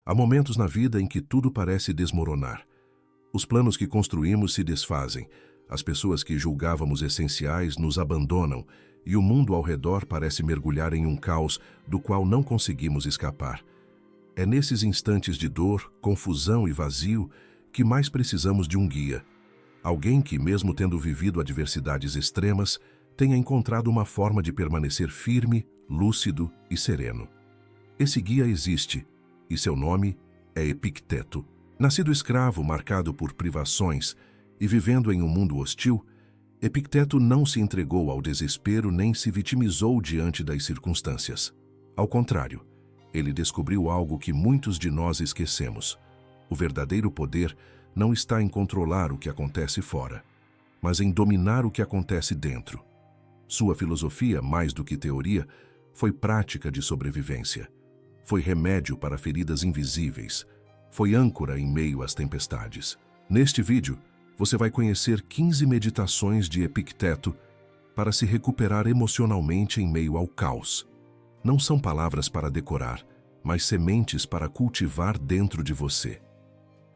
Há momentos na vida em que tudo parece desmoronar. Os planos que construímos se desfazem, as pessoas que julgávamos essenciais nos abandonam e o mundo ao redor parece mergulhar em um caos do qual não conseguimos escapar. É nesses instantes de dor, confusão e vazio que mais precisamos de um guia. Alguém que, mesmo tendo vivido adversidades extremas, tenha encontrado uma forma de permanecer firme, lúcido e sereno. Esse guia existe, e seu nome é Epicteto. Nascido escravo, marcado por privações e vivendo em um mundo hostil, Epicteto não se entregou ao desespero nem se vitimizou diante das circunstâncias. Ao contrário, ele descobriu algo que muitos de nós esquecemos. O verdadeiro poder não está em controlar o que acontece fora, mas em dominar o que acontece dentro. Sua filosofia, mais do que teoria, foi prática de sobrevivência. Foi remédio para feridas invisíveis. Foi âncora em meio às tempestades. Neste vídeo, você vai conhecer 15 meditações de Epicteto para se recuperar emocionalmente em meio ao caos. Não são palavras para decorar, mas sementes para cultivar dentro de você.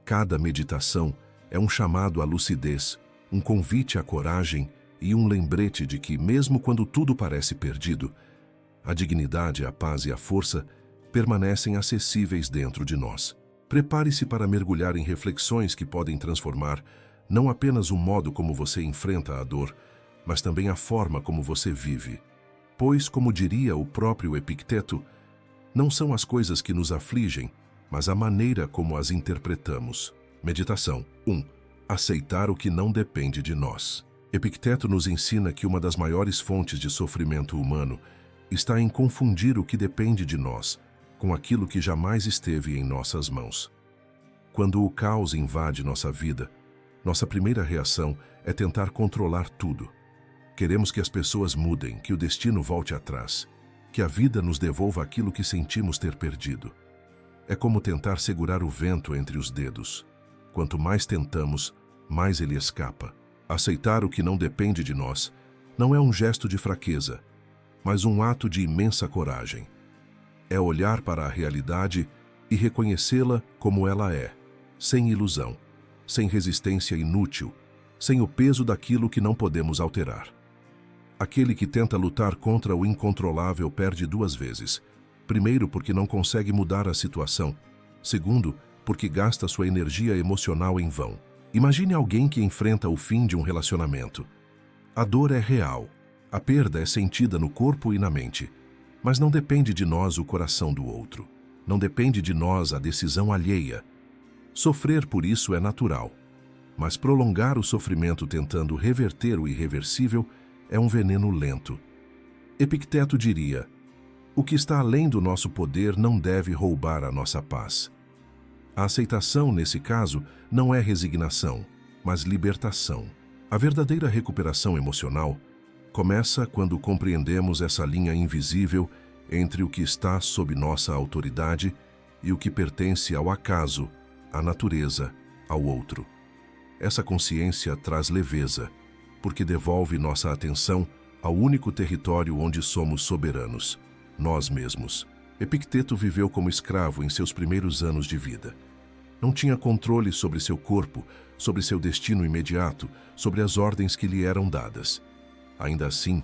Cada meditação é um chamado à lucidez, um convite à coragem e um lembrete de que, mesmo quando tudo parece perdido, a dignidade, a paz e a força permanecem acessíveis dentro de nós. Prepare-se para mergulhar em reflexões que podem transformar não apenas o modo como você enfrenta a dor, mas também a forma como você vive. Pois, como diria o próprio Epicteto, não são as coisas que nos afligem, mas a maneira como as interpretamos. Meditação 1. Aceitar o que não depende de nós. Epicteto nos ensina que uma das maiores fontes de sofrimento humano está em confundir o que depende de nós com aquilo que jamais esteve em nossas mãos. Quando o caos invade nossa vida, nossa primeira reação é tentar controlar tudo. Queremos que as pessoas mudem, que o destino volte atrás, que a vida nos devolva aquilo que sentimos ter perdido. É como tentar segurar o vento entre os dedos. Quanto mais tentamos, mais ele escapa. Aceitar o que não depende de nós não é um gesto de fraqueza, mas um ato de imensa coragem. É olhar para a realidade e reconhecê-la como ela é, sem ilusão, sem resistência inútil, sem o peso daquilo que não podemos alterar. Aquele que tenta lutar contra o incontrolável perde duas vezes. Primeiro, porque não consegue mudar a situação. Segundo, porque gasta sua energia emocional em vão. Imagine alguém que enfrenta o fim de um relacionamento. A dor é real. A perda é sentida no corpo e na mente. Mas não depende de nós o coração do outro. Não depende de nós a decisão alheia. Sofrer por isso é natural. Mas prolongar o sofrimento tentando reverter o irreversível é um veneno lento. Epicteto diria: o que está além do nosso poder não deve roubar a nossa paz. A aceitação, nesse caso, não é resignação, mas libertação. A verdadeira recuperação emocional começa quando compreendemos essa linha invisível entre o que está sob nossa autoridade e o que pertence ao acaso, à natureza, ao outro. Essa consciência traz leveza, porque devolve nossa atenção ao único território onde somos soberanos, nós mesmos. Epicteto viveu como escravo em seus primeiros anos de vida. Não tinha controle sobre seu corpo, sobre seu destino imediato, sobre as ordens que lhe eram dadas. Ainda assim,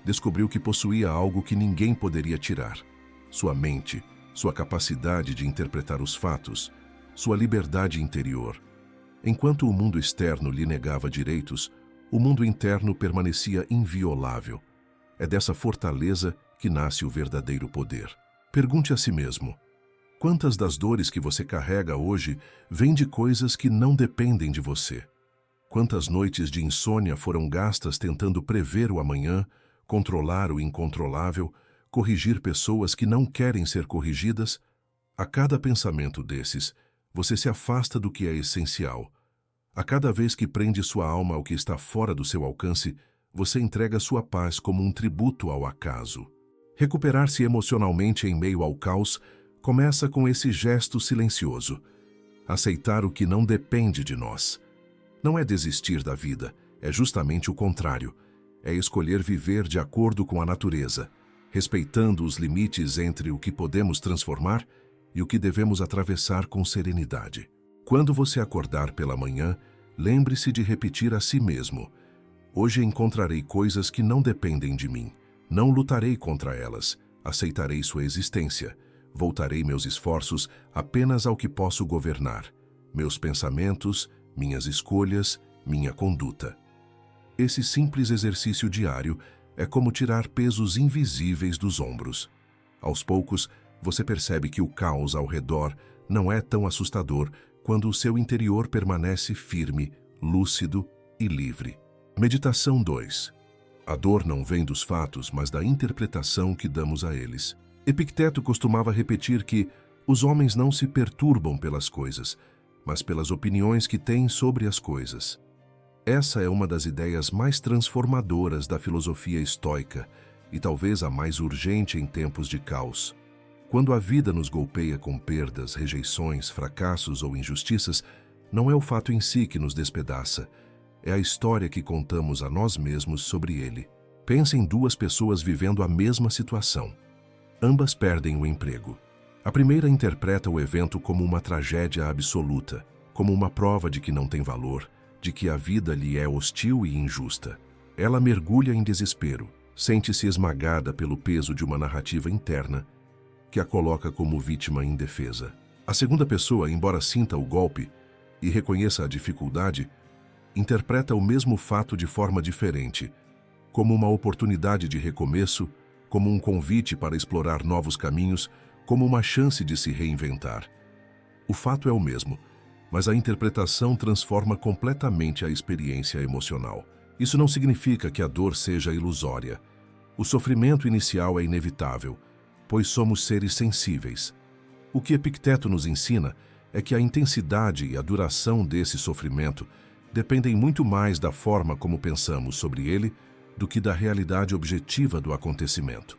descobriu que possuía algo que ninguém poderia tirar: sua mente, sua capacidade de interpretar os fatos, sua liberdade interior. Enquanto o mundo externo lhe negava direitos, o mundo interno permanecia inviolável. É dessa fortaleza que nasce o verdadeiro poder. Pergunte a si mesmo: quantas das dores que você carrega hoje vêm de coisas que não dependem de você? Quantas noites de insônia foram gastas tentando prever o amanhã, controlar o incontrolável, corrigir pessoas que não querem ser corrigidas? A cada pensamento desses, você se afasta do que é essencial. A cada vez que prende sua alma ao que está fora do seu alcance, você entrega sua paz como um tributo ao acaso. Recuperar-se emocionalmente em meio ao caos começa com esse gesto silencioso: aceitar o que não depende de nós. Não é desistir da vida, é justamente o contrário. É escolher viver de acordo com a natureza, respeitando os limites entre o que podemos transformar e o que devemos atravessar com serenidade. Quando você acordar pela manhã, lembre-se de repetir a si mesmo: hoje encontrarei coisas que não dependem de mim. Não lutarei contra elas, aceitarei sua existência. Voltarei meus esforços apenas ao que posso governar: meus pensamentos, minhas escolhas, minha conduta. Esse simples exercício diário é como tirar pesos invisíveis dos ombros. Aos poucos, você percebe que o caos ao redor não é tão assustador quando o seu interior permanece firme, lúcido e livre. Meditação 2. A dor não vem dos fatos, mas da interpretação que damos a eles. Epicteto costumava repetir que os homens não se perturbam pelas coisas, mas pelas opiniões que têm sobre as coisas. Essa é uma das ideias mais transformadoras da filosofia estoica e talvez a mais urgente em tempos de caos. Quando a vida nos golpeia com perdas, rejeições, fracassos ou injustiças, não é o fato em si que nos despedaça, é a história que contamos a nós mesmos sobre ele. Pense em duas pessoas vivendo a mesma situação. Ambas perdem o emprego. A primeira interpreta o evento como uma tragédia absoluta, como uma prova de que não tem valor, de que a vida lhe é hostil e injusta. Ela mergulha em desespero, sente-se esmagada pelo peso de uma narrativa interna que a coloca como vítima indefesa. A segunda pessoa, embora sinta o golpe e reconheça a dificuldade, interpreta o mesmo fato de forma diferente, como uma oportunidade de recomeço, como um convite para explorar novos caminhos, como uma chance de se reinventar. O fato é o mesmo, mas a interpretação transforma completamente a experiência emocional. Isso não significa que a dor seja ilusória. O sofrimento inicial é inevitável, pois somos seres sensíveis. O que Epicteto nos ensina é que a intensidade e a duração desse sofrimento dependem muito mais da forma como pensamos sobre ele do que da realidade objetiva do acontecimento.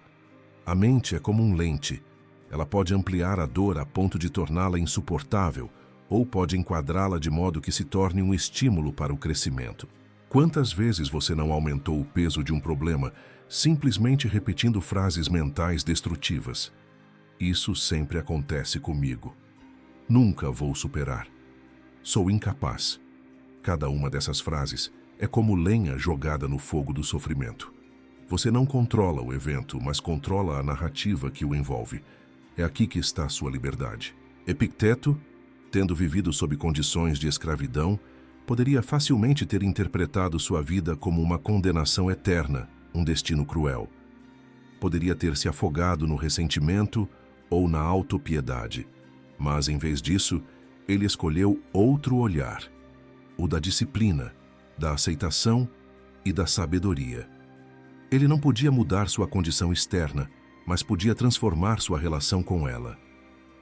A mente é como um lente. Ela pode ampliar a dor a ponto de torná-la insuportável, ou pode enquadrá-la de modo que se torne um estímulo para o crescimento. Quantas vezes você não aumentou o peso de um problema simplesmente repetindo frases mentais destrutivas? Isso sempre acontece comigo. Nunca vou superar. Sou incapaz. Cada uma dessas frases é como lenha jogada no fogo do sofrimento. Você não controla o evento, mas controla a narrativa que o envolve. É aqui que está a sua liberdade. Epicteto, tendo vivido sob condições de escravidão, poderia facilmente ter interpretado sua vida como uma condenação eterna, um destino cruel. Poderia ter se afogado no ressentimento ou na autopiedade, mas, em vez disso, ele escolheu outro olhar, o da disciplina, da aceitação e da sabedoria. Ele não podia mudar sua condição externa, mas podia transformar sua relação com ela.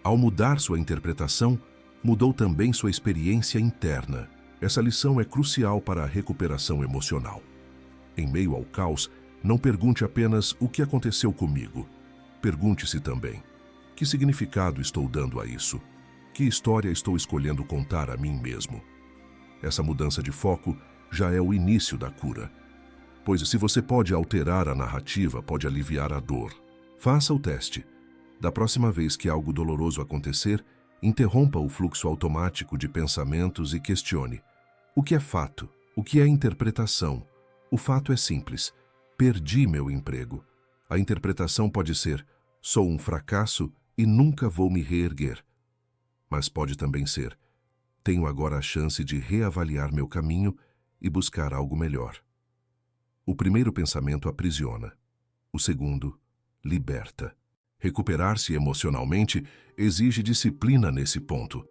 Ao mudar sua interpretação, mudou também sua experiência interna. Essa lição é crucial para a recuperação emocional. Em meio ao caos, não pergunte apenas o que aconteceu comigo. Pergunte-se também: que significado estou dando a isso? Que história estou escolhendo contar a mim mesmo? Essa mudança de foco já é o início da cura. Pois se você pode alterar a narrativa, pode aliviar a dor. Faça o teste. Da próxima vez que algo doloroso acontecer, interrompa o fluxo automático de pensamentos e questione: o que é fato? O que é interpretação? O fato é simples: perdi meu emprego. A interpretação pode ser: sou um fracasso e nunca vou me reerguer. Mas pode também ser: tenho agora a chance de reavaliar meu caminho e buscar algo melhor. O primeiro pensamento aprisiona. O segundo, liberta. Recuperar-se emocionalmente exige disciplina nesse ponto.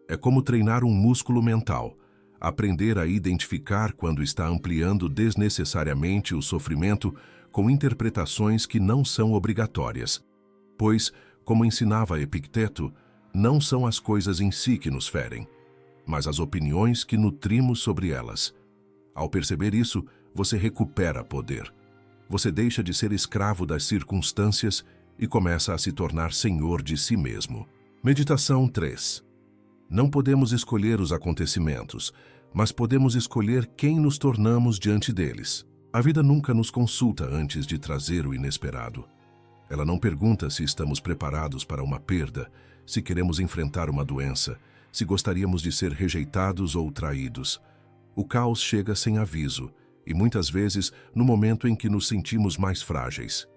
É como treinar um músculo mental, aprender a identificar quando está ampliando desnecessariamente o sofrimento com interpretações que não são obrigatórias. Pois, como ensinava Epicteto, não são as coisas em si que nos ferem, mas as opiniões que nutrimos sobre elas. Ao perceber isso, você recupera poder. Você deixa de ser escravo das circunstâncias e começa a se tornar senhor de si mesmo. Meditação 3. Não podemos escolher os acontecimentos, mas podemos escolher quem nos tornamos diante deles. A vida nunca nos consulta antes de trazer o inesperado. Ela não pergunta se estamos preparados para uma perda, se queremos enfrentar uma doença, se gostaríamos de ser rejeitados ou traídos. O caos chega sem aviso, e muitas vezes no momento em que nos sentimos mais frágeis.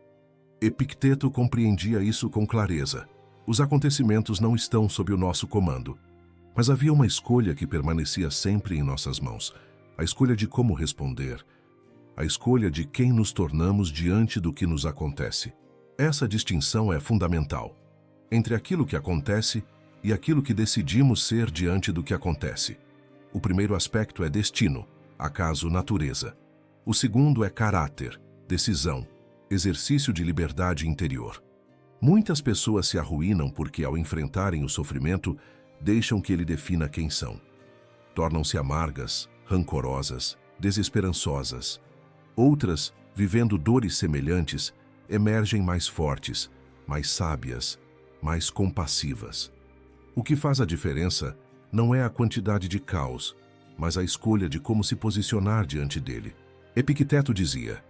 Epicteto compreendia isso com clareza. Os acontecimentos não estão sob o nosso comando. Mas havia uma escolha que permanecia sempre em nossas mãos. A escolha de como responder. A escolha de quem nos tornamos diante do que nos acontece. Essa distinção é fundamental. Entre aquilo que acontece e aquilo que decidimos ser diante do que acontece. O primeiro aspecto é destino, acaso, natureza. O segundo é caráter, decisão, exercício de liberdade interior. Muitas pessoas se arruinam porque, ao enfrentarem o sofrimento, deixam que ele defina quem são. Tornam-se amargas, rancorosas, desesperançosas. Outras, vivendo dores semelhantes, emergem mais fortes, mais sábias, mais compassivas. O que faz a diferença não é a quantidade de caos, mas a escolha de como se posicionar diante dele. Epicteto dizia: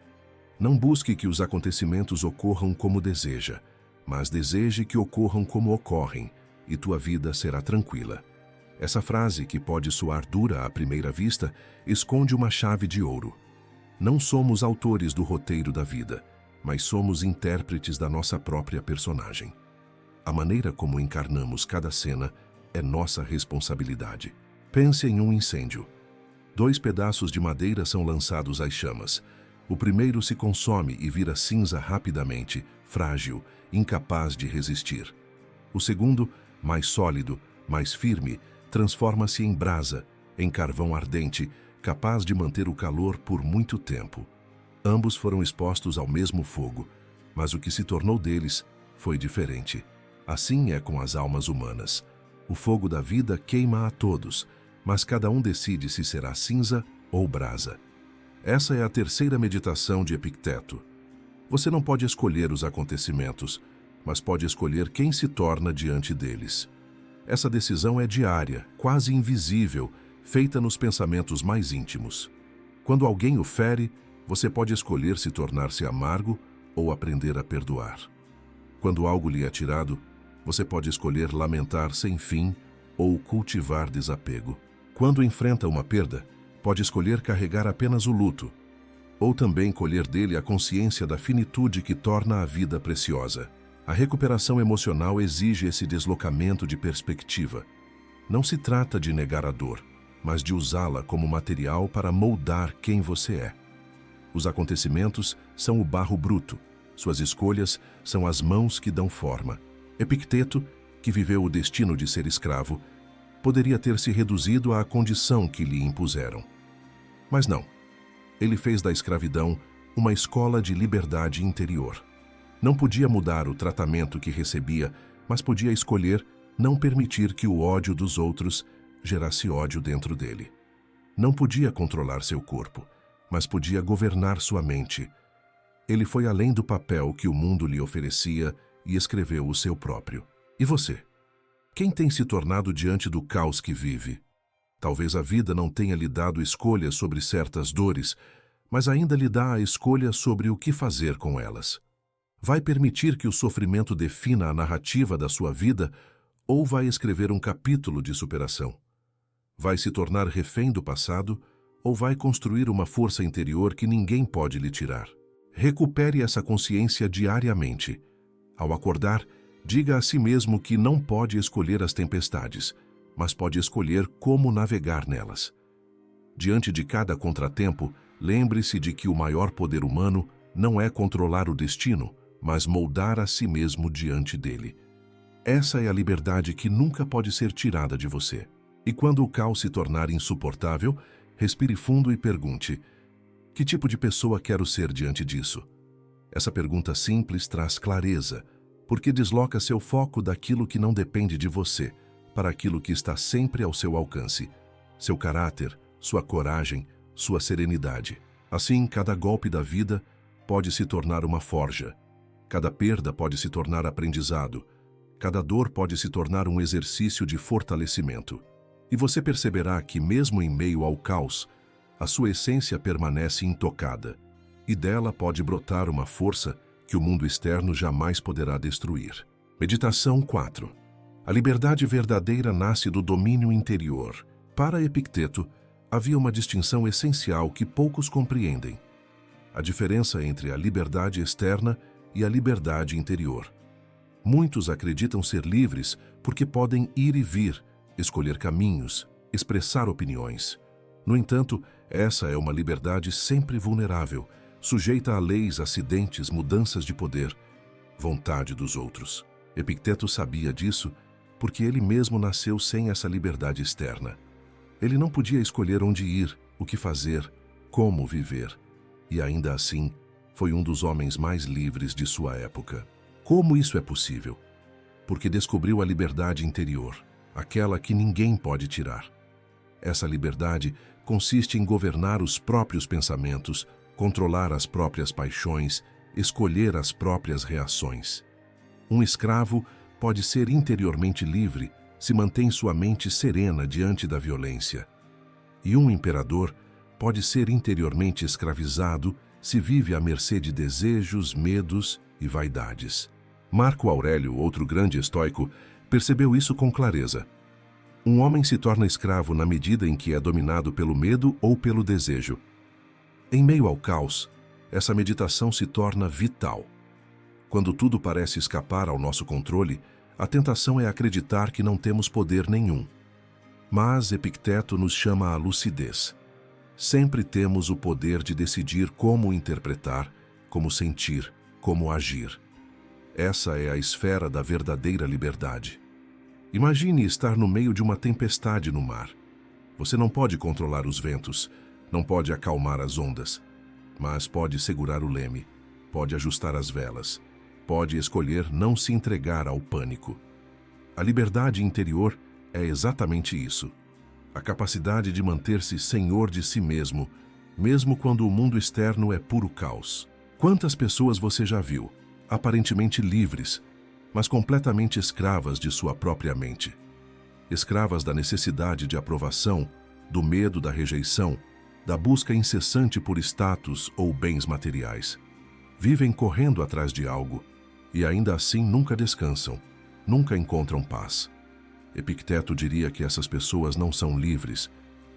não busque que os acontecimentos ocorram como deseja, mas deseje que ocorram como ocorrem, e tua vida será tranquila. Essa frase, que pode soar dura à primeira vista, esconde uma chave de ouro. Não somos autores do roteiro da vida, mas somos intérpretes da nossa própria personagem. A maneira como encarnamos cada cena é nossa responsabilidade. Pense em um incêndio. 2 pedaços de madeira são lançados às chamas. O primeiro se consome e vira cinza rapidamente, frágil, incapaz de resistir. O segundo, mais sólido, mais firme, transforma-se em brasa, em carvão ardente, capaz de manter o calor por muito tempo. Ambos foram expostos ao mesmo fogo, mas o que se tornou deles foi diferente. Assim é com as almas humanas. O fogo da vida queima a todos, mas cada um decide se será cinza ou brasa. Essa é a terceira meditação de Epicteto. Você não pode escolher os acontecimentos, mas pode escolher quem se torna diante deles. Essa decisão é diária, quase invisível, feita nos pensamentos mais íntimos. Quando alguém o fere, você pode escolher se tornar-se amargo ou aprender a perdoar. Quando algo lhe é tirado, você pode escolher lamentar sem fim ou cultivar desapego. Quando enfrenta uma perda, pode escolher carregar apenas o luto, ou também colher dele a consciência da finitude que torna a vida preciosa. A recuperação emocional exige esse deslocamento de perspectiva. Não se trata de negar a dor, mas de usá-la como material para moldar quem você é. Os acontecimentos são o barro bruto, suas escolhas são as mãos que dão forma. Epicteto, que viveu o destino de ser escravo, poderia ter se reduzido à condição que lhe impuseram. Mas não. Ele fez da escravidão uma escola de liberdade interior. Não podia mudar o tratamento que recebia, mas podia escolher não permitir que o ódio dos outros gerasse ódio dentro dele. Não podia controlar seu corpo, mas podia governar sua mente. Ele foi além do papel que o mundo lhe oferecia e escreveu o seu próprio. E você? Quem tem se tornado diante do caos que vive? Talvez a vida não tenha lhe dado escolha sobre certas dores, mas ainda lhe dá a escolha sobre o que fazer com elas. Vai permitir que o sofrimento defina a narrativa da sua vida ou vai escrever um capítulo de superação? Vai se tornar refém do passado ou vai construir uma força interior que ninguém pode lhe tirar? Recupere essa consciência diariamente. Ao acordar, diga a si mesmo que não pode escolher as tempestades, mas pode escolher como navegar nelas. Diante de cada contratempo, lembre-se de que o maior poder humano não é controlar o destino, mas moldar a si mesmo diante dele. Essa é a liberdade que nunca pode ser tirada de você. E quando o caos se tornar insuportável, respire fundo e pergunte: que tipo de pessoa quero ser diante disso? Essa pergunta simples traz clareza, porque desloca seu foco daquilo que não depende de você para aquilo que está sempre ao seu alcance: seu caráter, sua coragem, sua serenidade. Assim, cada golpe da vida pode se tornar uma forja. Cada perda pode se tornar aprendizado. Cada dor pode se tornar um exercício de fortalecimento. E você perceberá que, mesmo em meio ao caos, a sua essência permanece intocada, e dela pode brotar uma força que o mundo externo jamais poderá destruir. Meditação 4. A liberdade verdadeira nasce do domínio interior. Para Epicteto, havia uma distinção essencial que poucos compreendem: a diferença entre a liberdade externa e a liberdade interior. Muitos acreditam ser livres porque podem ir e vir, escolher caminhos, expressar opiniões. No entanto, essa é uma liberdade sempre vulnerável, sujeita a leis, acidentes, mudanças de poder, vontade dos outros. Epicteto sabia disso porque ele mesmo nasceu sem essa liberdade externa. Ele não podia escolher onde ir, o que fazer, como viver. E ainda assim, foi um dos homens mais livres de sua época. Como isso é possível? Porque descobriu a liberdade interior, aquela que ninguém pode tirar. Essa liberdade consiste em governar os próprios pensamentos, controlar as próprias paixões, escolher as próprias reações. Um escravo pode ser interiormente livre se mantém sua mente serena diante da violência. E um imperador pode ser interiormente escravizado se vive à mercê de desejos, medos e vaidades. Marco Aurélio, outro grande estoico, percebeu isso com clareza. Um homem se torna escravo na medida em que é dominado pelo medo ou pelo desejo. Em meio ao caos, essa meditação se torna vital. Quando tudo parece escapar ao nosso controle, a tentação é acreditar que não temos poder nenhum. Mas Epicteto nos chama à lucidez. Sempre temos o poder de decidir como interpretar, como sentir, como agir. Essa é a esfera da verdadeira liberdade. Imagine estar no meio de uma tempestade no mar. Você não pode controlar os ventos, não pode acalmar as ondas, mas pode segurar o leme, pode ajustar as velas, pode escolher não se entregar ao pânico. A liberdade interior é exatamente isso. A capacidade de manter-se senhor de si mesmo, mesmo quando o mundo externo é puro caos. Quantas pessoas você já viu, aparentemente livres, mas completamente escravas de sua própria mente? Escravas da necessidade de aprovação, do medo da rejeição, da busca incessante por status ou bens materiais. Vivem correndo atrás de algo e ainda assim nunca descansam, nunca encontram paz. Epicteto diria que essas pessoas não são livres,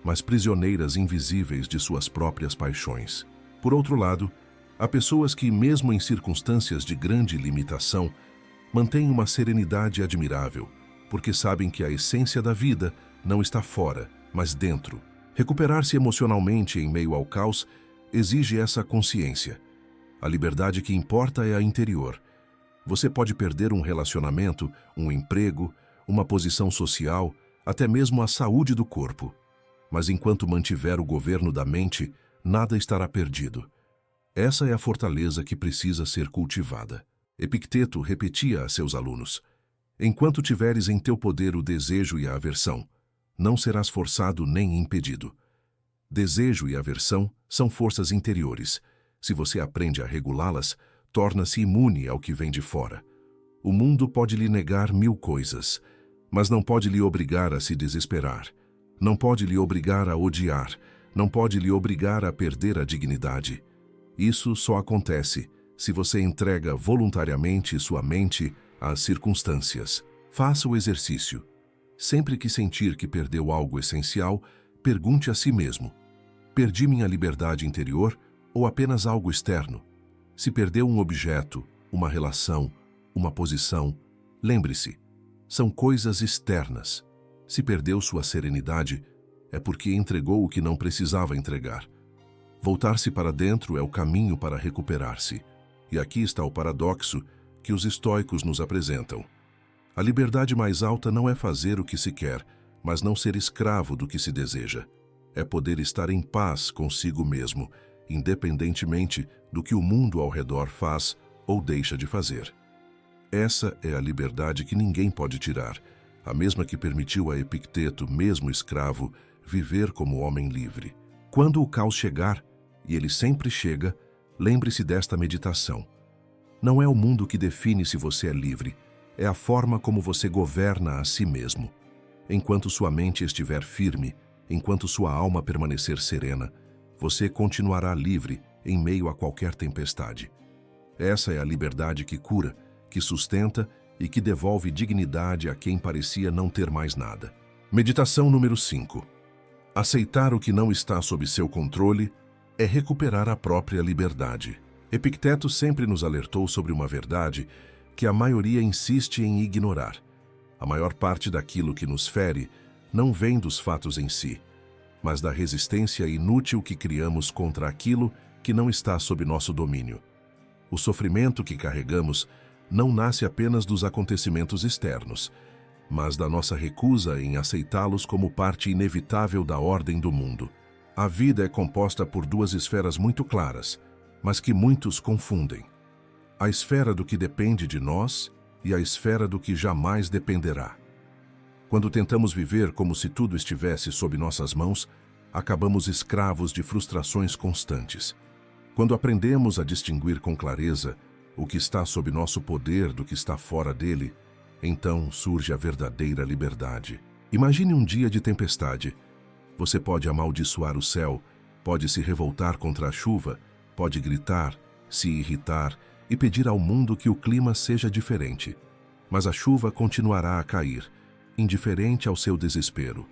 mas prisioneiras invisíveis de suas próprias paixões. Por outro lado, há pessoas que, mesmo em circunstâncias de grande limitação, mantêm uma serenidade admirável, porque sabem que a essência da vida não está fora, mas dentro. Recuperar-se emocionalmente em meio ao caos exige essa consciência. A liberdade que importa é a interior. Você pode perder um relacionamento, um emprego, uma posição social, até mesmo a saúde do corpo. Mas enquanto mantiver o governo da mente, nada estará perdido. Essa é a fortaleza que precisa ser cultivada. Epicteto repetia a seus alunos: enquanto tiveres em teu poder o desejo e a aversão, não serás forçado nem impedido. Desejo e aversão são forças interiores. Se você aprende a regulá-las, torna-se imune ao que vem de fora. O mundo pode lhe negar 1000 coisas, mas não pode lhe obrigar a se desesperar. Não pode lhe obrigar a odiar. Não pode lhe obrigar a perder a dignidade. Isso só acontece se você entrega voluntariamente sua mente às circunstâncias. Faça o exercício. Sempre que sentir que perdeu algo essencial, pergunte a si mesmo: perdi minha liberdade interior ou apenas algo externo? Se perdeu um objeto, uma relação, uma posição, lembre-se, são coisas externas. Se perdeu sua serenidade, é porque entregou o que não precisava entregar. Voltar-se para dentro é o caminho para recuperar-se. E aqui está o paradoxo que os estoicos nos apresentam. A liberdade mais alta não é fazer o que se quer, mas não ser escravo do que se deseja. É poder estar em paz consigo mesmo, independentemente do que o mundo ao redor faz ou deixa de fazer. Essa é a liberdade que ninguém pode tirar, a mesma que permitiu a Epicteto, mesmo escravo, viver como homem livre. Quando o caos chegar, e ele sempre chega, lembre-se desta meditação. Não é o mundo que define se você é livre, é a forma como você governa a si mesmo. Enquanto sua mente estiver firme, enquanto sua alma permanecer serena, você continuará livre em meio a qualquer tempestade. Essa é a liberdade que cura, que sustenta e que devolve dignidade a quem parecia não ter mais nada. Meditação número 5. Aceitar o que não está sob seu controle é recuperar a própria liberdade. Epicteto sempre nos alertou sobre uma verdade que a maioria insiste em ignorar. A maior parte daquilo que nos fere não vem dos fatos em si, mas da resistência inútil que criamos contra aquilo que não está sob nosso domínio. O sofrimento que carregamos não nasce apenas dos acontecimentos externos, mas da nossa recusa em aceitá-los como parte inevitável da ordem do mundo. A vida é composta por duas esferas muito claras, mas que muitos confundem. A esfera do que depende de nós e a esfera do que jamais dependerá. Quando tentamos viver como se tudo estivesse sob nossas mãos, acabamos escravos de frustrações constantes. Quando aprendemos a distinguir com clareza o que está sob nosso poder do que está fora dele, então surge a verdadeira liberdade. Imagine um dia de tempestade. Você pode amaldiçoar o céu, pode se revoltar contra a chuva, pode gritar, se irritar e pedir ao mundo que o clima seja diferente. Mas a chuva continuará a cair, indiferente ao seu desespero.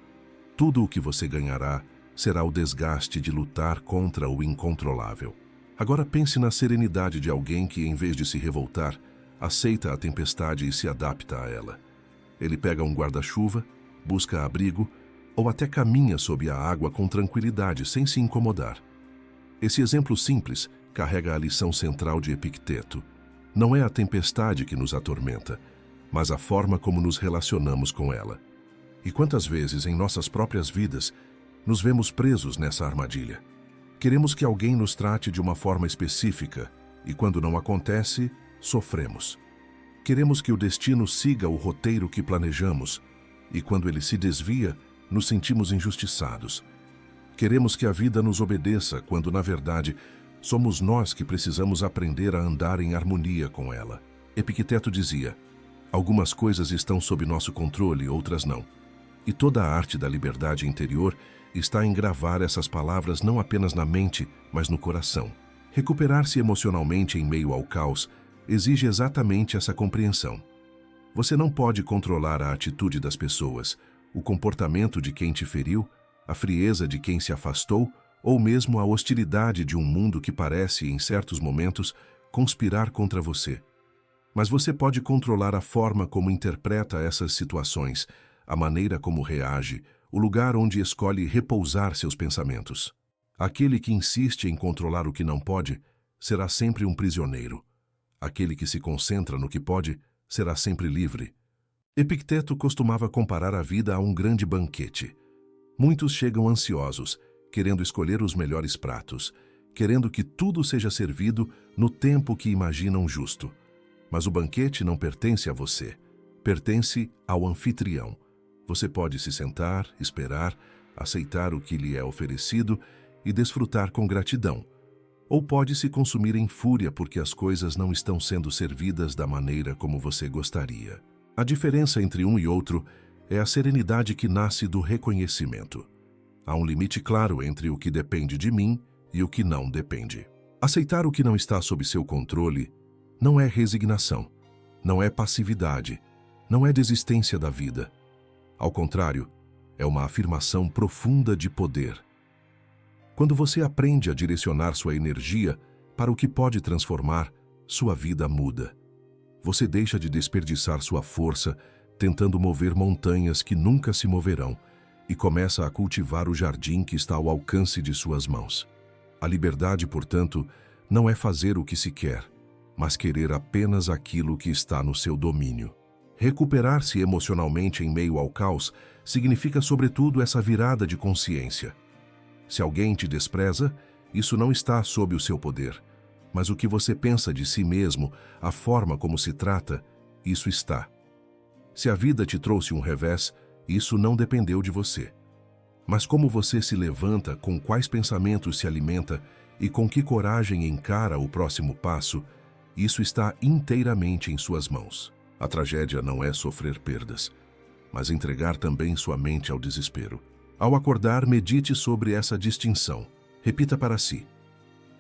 Tudo o que você ganhará será o desgaste de lutar contra o incontrolável. Agora pense na serenidade de alguém que, em vez de se revoltar, aceita a tempestade e se adapta a ela. Ele pega um guarda-chuva, busca abrigo ou até caminha sob a água com tranquilidade, sem se incomodar. Esse exemplo simples carrega a lição central de Epicteto. Não é a tempestade que nos atormenta, mas a forma como nos relacionamos com ela. E quantas vezes em nossas próprias vidas nos vemos presos nessa armadilha? Queremos que alguém nos trate de uma forma específica e, quando não acontece, sofremos. Queremos que o destino siga o roteiro que planejamos e, quando ele se desvia, nos sentimos injustiçados. Queremos que a vida nos obedeça quando, na verdade, somos nós que precisamos aprender a andar em harmonia com ela. Epicteto dizia: algumas coisas estão sob nosso controle, outras não. E toda a arte da liberdade interior está em gravar essas palavras não apenas na mente, mas no coração. Recuperar-se emocionalmente em meio ao caos exige exatamente essa compreensão. Você não pode controlar a atitude das pessoas, o comportamento de quem te feriu, a frieza de quem se afastou, ou mesmo a hostilidade de um mundo que parece, em certos momentos, conspirar contra você. Mas você pode controlar a forma como interpreta essas situações, a maneira como reage, o lugar onde escolhe repousar seus pensamentos. Aquele que insiste em controlar o que não pode, será sempre um prisioneiro. Aquele que se concentra no que pode, será sempre livre. Epicteto costumava comparar a vida a um grande banquete. Muitos chegam ansiosos, querendo escolher os melhores pratos, querendo que tudo seja servido no tempo que imaginam justo. Mas o banquete não pertence a você, pertence ao anfitrião. Você pode se sentar, esperar, aceitar o que lhe é oferecido e desfrutar com gratidão. Ou pode se consumir em fúria porque as coisas não estão sendo servidas da maneira como você gostaria. A diferença entre um e outro é a serenidade que nasce do reconhecimento. Há um limite claro entre o que depende de mim e o que não depende. Aceitar o que não está sob seu controle não é resignação, não é passividade, não é desistência da vida. Ao contrário, é uma afirmação profunda de poder. Quando você aprende a direcionar sua energia para o que pode transformar, sua vida muda. Você deixa de desperdiçar sua força tentando mover montanhas que nunca se moverão e começa a cultivar o jardim que está ao alcance de suas mãos. A liberdade, portanto, não é fazer o que se quer, mas querer apenas aquilo que está no seu domínio. Recuperar-se emocionalmente em meio ao caos significa, sobretudo, essa virada de consciência. Se alguém te despreza, isso não está sob o seu poder, mas o que você pensa de si mesmo, a forma como se trata, isso está. Se a vida te trouxe um revés, isso não dependeu de você. Mas como você se levanta, com quais pensamentos se alimenta e com que coragem encara o próximo passo, isso está inteiramente em suas mãos. A tragédia não é sofrer perdas, mas entregar também sua mente ao desespero. Ao acordar, medite sobre essa distinção. Repita para si: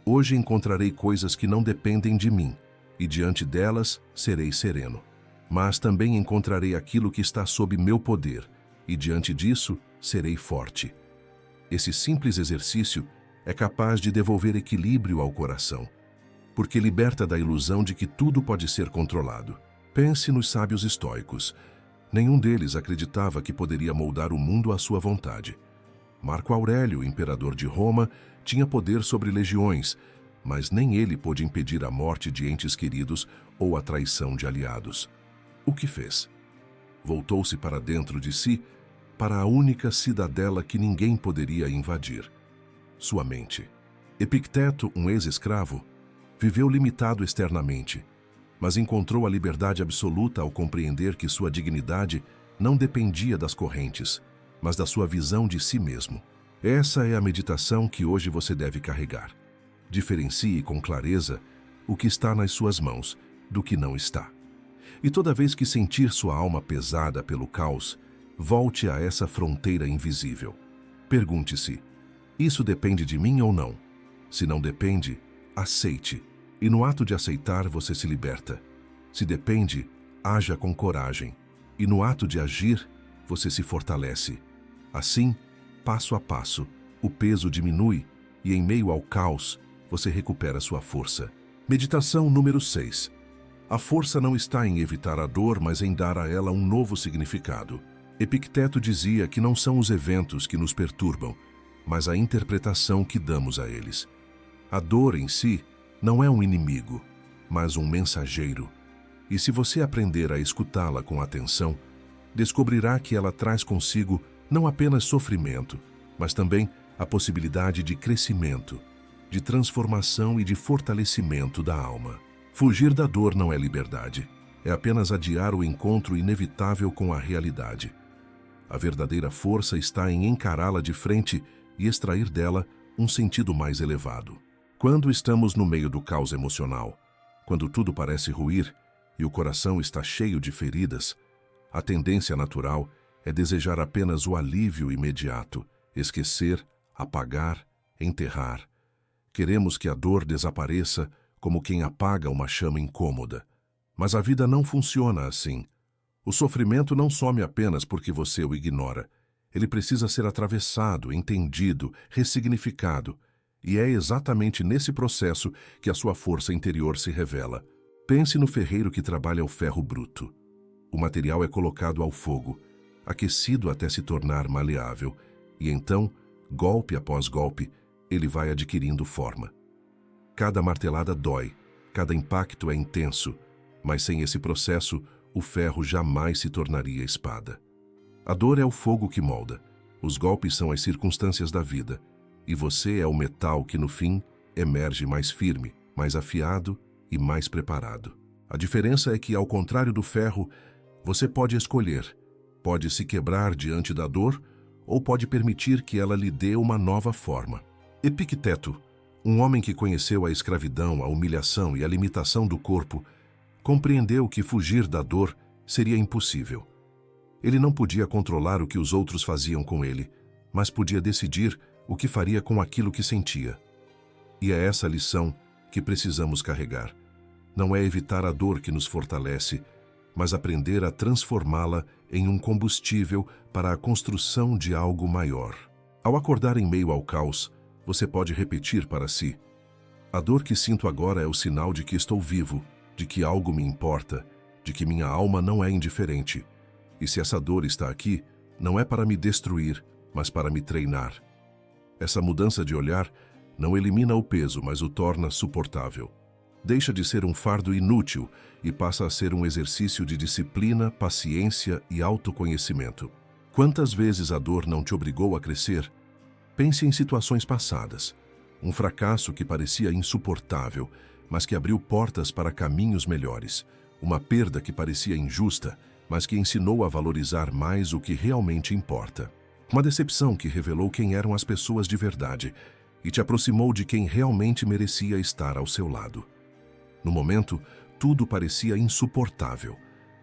hoje encontrarei coisas que não dependem de mim, e diante delas serei sereno. mas também encontrarei aquilo que está sob meu poder, e diante disso serei forte. Esse simples exercício é capaz de devolver equilíbrio ao coração, porque liberta da ilusão de que tudo pode ser controlado. Pense nos sábios estoicos. Nenhum deles acreditava que poderia moldar o mundo à sua vontade. Marco Aurélio, imperador de Roma, tinha poder sobre legiões, mas nem ele pôde impedir a morte de entes queridos ou a traição de aliados. O que fez? Voltou-se para dentro de si, para a única cidadela que ninguém poderia invadir: sua mente. Epicteto, um ex-escravo, viveu limitado externamente, mas encontrou a liberdade absoluta ao compreender que sua dignidade não dependia das correntes, mas da sua visão de si mesmo. Essa é a meditação que hoje você deve carregar. Diferencie com clareza o que está nas suas mãos do que não está. E toda vez que sentir sua alma pesada pelo caos, volte a essa fronteira invisível. Pergunte-se: isso depende de mim ou não? Se não depende, aceite. E no ato de aceitar, você se liberta. Se depende, haja com coragem. E no ato de agir, você se fortalece. Assim, passo a passo, o peso diminui e, em meio ao caos, você recupera sua força. Meditação número 6. A força não está em evitar a dor, mas em dar a ela um novo significado. Epicteto dizia que não são os eventos que nos perturbam, mas a interpretação que damos a eles. A dor em si não é um inimigo, mas um mensageiro. E se você aprender a escutá-la com atenção, descobrirá que ela traz consigo não apenas sofrimento, mas também a possibilidade de crescimento, de transformação e de fortalecimento da alma. Fugir da dor não é liberdade, é apenas adiar o encontro inevitável com a realidade. A verdadeira força está em encará-la de frente e extrair dela um sentido mais elevado. Quando estamos no meio do caos emocional, quando tudo parece ruir e o coração está cheio de feridas, a tendência natural é desejar apenas o alívio imediato, esquecer, apagar, enterrar. Queremos que a dor desapareça como quem apaga uma chama incômoda. Mas a vida não funciona assim. O sofrimento não some apenas porque você o ignora. Ele precisa ser atravessado, entendido, ressignificado. E é exatamente nesse processo que a sua força interior se revela. Pense no ferreiro que trabalha o ferro bruto. O material é colocado ao fogo, aquecido até se tornar maleável, e então, golpe após golpe, ele vai adquirindo forma. Cada martelada dói, cada impacto é intenso, mas sem esse processo, o ferro jamais se tornaria espada. A dor é o fogo que molda, os golpes são as circunstâncias da vida, e você é o metal que, no fim, emerge mais firme, mais afiado e mais preparado. A diferença é que, ao contrário do ferro, você pode escolher. Pode se quebrar diante da dor ou pode permitir que ela lhe dê uma nova forma. Epicteto, um homem que conheceu a escravidão, a humilhação e a limitação do corpo, compreendeu que fugir da dor seria impossível. Ele não podia controlar o que os outros faziam com ele, mas podia decidir o que faria com aquilo que sentia. E é essa lição que precisamos carregar. Não é evitar a dor que nos fortalece, mas aprender a transformá-la em um combustível para a construção de algo maior. Ao acordar em meio ao caos, você pode repetir para si: a dor que sinto agora é o sinal de que estou vivo, de que algo me importa, de que minha alma não é indiferente. E se essa dor está aqui, não é para me destruir, mas para me treinar. Essa mudança de olhar não elimina o peso, mas o torna suportável. Deixa de ser um fardo inútil e passa a ser um exercício de disciplina, paciência e autoconhecimento. Quantas vezes a dor não te obrigou a crescer? Pense em situações passadas. Um fracasso que parecia insuportável, mas que abriu portas para caminhos melhores. Uma perda que parecia injusta, mas que ensinou a valorizar mais o que realmente importa. Uma decepção que revelou quem eram as pessoas de verdade e te aproximou de quem realmente merecia estar ao seu lado. No momento, tudo parecia insuportável,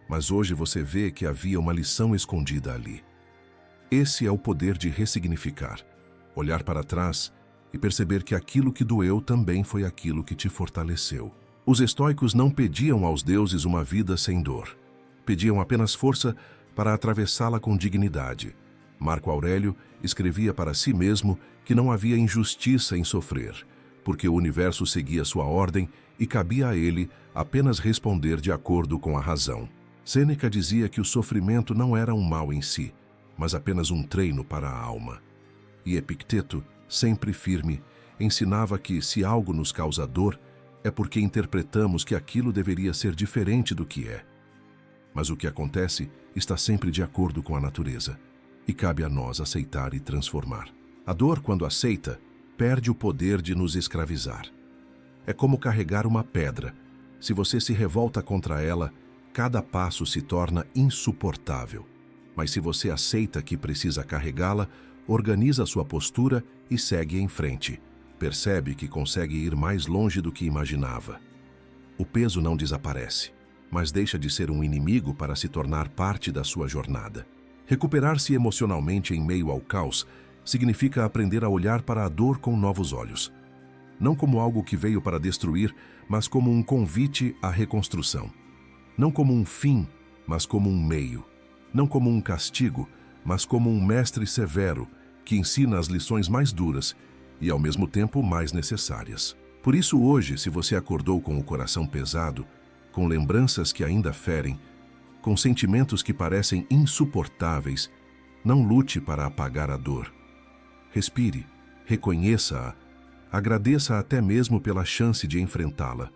mas hoje você vê que havia uma lição escondida ali. Esse é o poder de ressignificar, olhar para trás e perceber que aquilo que doeu também foi aquilo que te fortaleceu. Os estoicos não pediam aos deuses uma vida sem dor. Pediam apenas força para atravessá-la com dignidade. Marco Aurélio escrevia para si mesmo que não havia injustiça em sofrer, porque o universo seguia sua ordem e cabia a ele apenas responder de acordo com a razão. Sêneca dizia que o sofrimento não era um mal em si, mas apenas um treino para a alma. E Epicteto, sempre firme, ensinava que se algo nos causa dor, é porque interpretamos que aquilo deveria ser diferente do que é. Mas o que acontece está sempre de acordo com a natureza, e cabe a nós aceitar e transformar. A dor, quando aceita, perde o poder de nos escravizar. É como carregar uma pedra. Se você se revolta contra ela, cada passo se torna insuportável. Mas se você aceita que precisa carregá-la, organiza sua postura e segue em frente. Percebe que consegue ir mais longe do que imaginava. O peso não desaparece, mas deixa de ser um inimigo para se tornar parte da sua jornada. Recuperar-se emocionalmente em meio ao caos significa aprender a olhar para a dor com novos olhos. Não como algo que veio para destruir, mas como um convite à reconstrução. Não como um fim, mas como um meio. Não como um castigo, mas como um mestre severo que ensina as lições mais duras e, ao mesmo tempo, mais necessárias. Por isso, hoje, se você acordou com o coração pesado, com lembranças que ainda ferem, com sentimentos que parecem insuportáveis, não lute para apagar a dor. Respire, reconheça-a, agradeça até mesmo pela chance de enfrentá-la.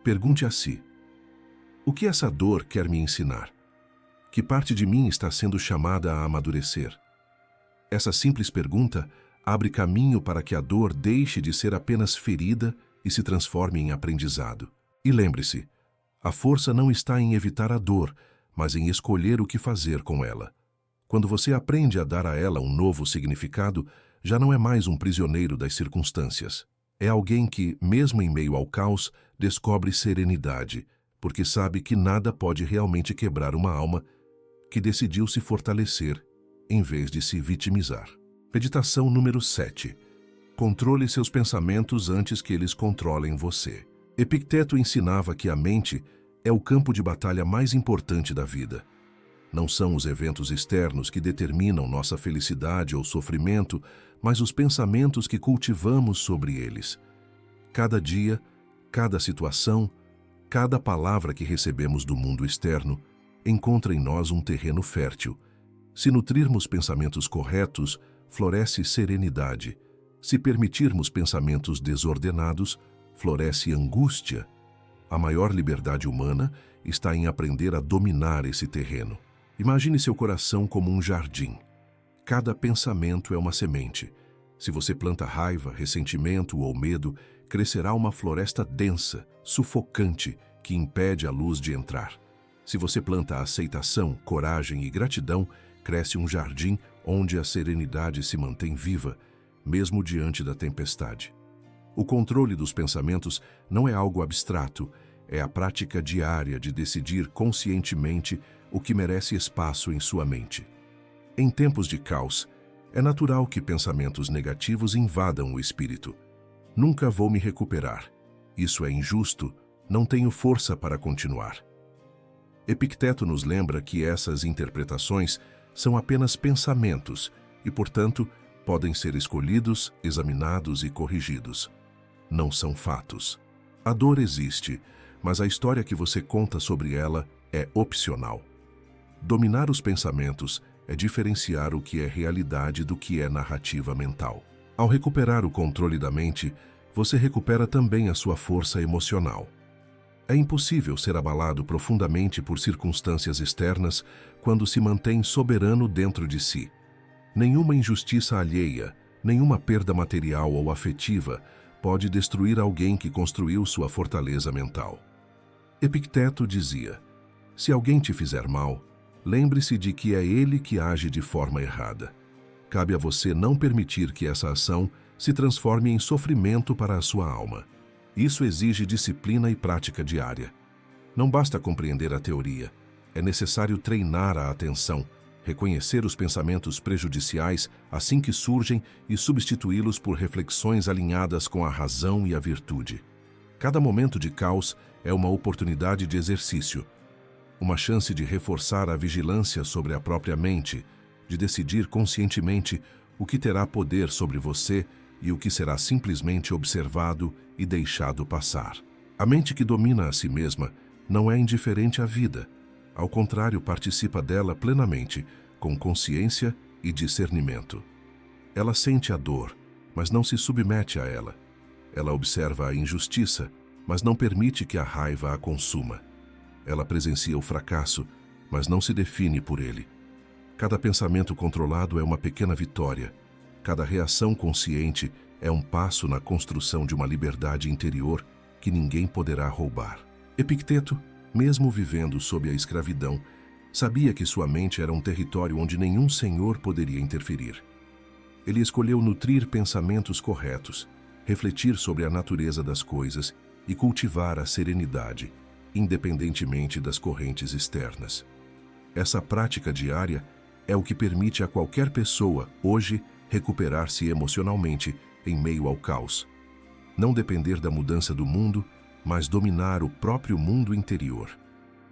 Pergunte a si: o que essa dor quer me ensinar? Que parte de mim está sendo chamada a amadurecer? Essa simples pergunta abre caminho para que a dor deixe de ser apenas ferida e se transforme em aprendizado. E lembre-se, a força não está em evitar a dor, mas em escolher o que fazer com ela. Quando você aprende a dar a ela um novo significado, já não é mais um prisioneiro das circunstâncias. É alguém que, mesmo em meio ao caos, descobre serenidade, porque sabe que nada pode realmente quebrar uma alma que decidiu se fortalecer em vez de se vitimizar. Meditação número 7. Controle seus pensamentos antes que eles controlem você. Epicteto ensinava que a mente é o campo de batalha mais importante da vida. Não são os eventos externos que determinam nossa felicidade ou sofrimento, mas os pensamentos que cultivamos sobre eles. Cada dia, cada situação, cada palavra que recebemos do mundo externo encontra em nós um terreno fértil. Se nutrirmos pensamentos corretos, floresce serenidade. Se permitirmos pensamentos desordenados, floresce angústia. A maior liberdade humana está em aprender a dominar esse terreno. Imagine seu coração como um jardim. Cada pensamento é uma semente. Se você planta raiva, ressentimento ou medo, crescerá uma floresta densa, sufocante, que impede a luz de entrar. Se você planta aceitação, coragem e gratidão, cresce um jardim onde a serenidade se mantém viva, mesmo diante da tempestade. O controle dos pensamentos não é algo abstrato, é a prática diária de decidir conscientemente o que merece espaço em sua mente. Em tempos de caos, é natural que pensamentos negativos invadam o espírito. Nunca vou me recuperar. Isso é injusto, não tenho força para continuar. Epicteto nos lembra que essas interpretações são apenas pensamentos e, portanto, podem ser escolhidos, examinados e corrigidos. Não são fatos. A dor existe, mas a história que você conta sobre ela é opcional. Dominar os pensamentos é diferenciar o que é realidade do que é narrativa mental. Ao recuperar o controle da mente, você recupera também a sua força emocional. É impossível ser abalado profundamente por circunstâncias externas quando se mantém soberano dentro de si. Nenhuma injustiça alheia, nenhuma perda material ou afetiva pode destruir alguém que construiu sua fortaleza mental. Epicteto dizia: se alguém te fizer mal, lembre-se de que é ele que age de forma errada. Cabe a você não permitir que essa ação se transforme em sofrimento para a sua alma. Isso exige disciplina e prática diária. Não basta compreender a teoria. É necessário treinar a atenção, reconhecer os pensamentos prejudiciais assim que surgem e substituí-los por reflexões alinhadas com a razão e a virtude. Cada momento de caos é uma oportunidade de exercício. uma chance de reforçar a vigilância sobre a própria mente, de decidir conscientemente o que terá poder sobre você e o que será simplesmente observado e deixado passar. A mente que domina a si mesma não é indiferente à vida. Ao contrário, participa dela plenamente, com consciência e discernimento. Ela sente a dor, mas não se submete a ela. Ela observa a injustiça, mas não permite que a raiva a consuma. Ela presencia o fracasso, mas não se define por ele. Cada pensamento controlado é uma pequena vitória. Cada reação consciente é um passo na construção de uma liberdade interior que ninguém poderá roubar. Epicteto, mesmo vivendo sob a escravidão, sabia que sua mente era um território onde nenhum senhor poderia interferir. Ele escolheu nutrir pensamentos corretos, refletir sobre a natureza das coisas e cultivar a serenidade, independentemente das correntes externas. Essa prática diária é o que permite a qualquer pessoa, hoje, recuperar-se emocionalmente em meio ao caos. Não depender da mudança do mundo, mas dominar o próprio mundo interior.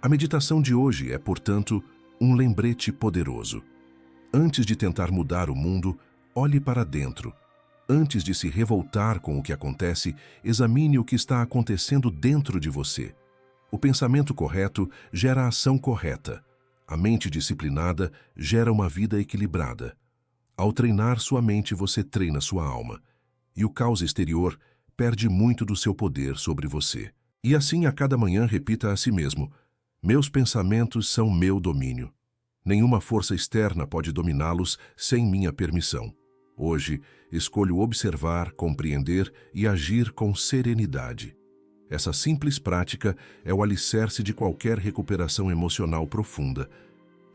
A meditação de hoje é, portanto, um lembrete poderoso. Antes de tentar mudar o mundo, olhe para dentro. Antes de se revoltar com o que acontece, examine o que está acontecendo dentro de você. O pensamento correto gera a ação correta. A mente disciplinada gera uma vida equilibrada. Ao treinar sua mente, você treina sua alma. E o caos exterior perde muito do seu poder sobre você. E assim, a cada manhã, repita a si mesmo: meus pensamentos são meu domínio. Nenhuma força externa pode dominá-los sem minha permissão. Hoje, escolho observar, compreender e agir com serenidade. Essa simples prática é o alicerce de qualquer recuperação emocional profunda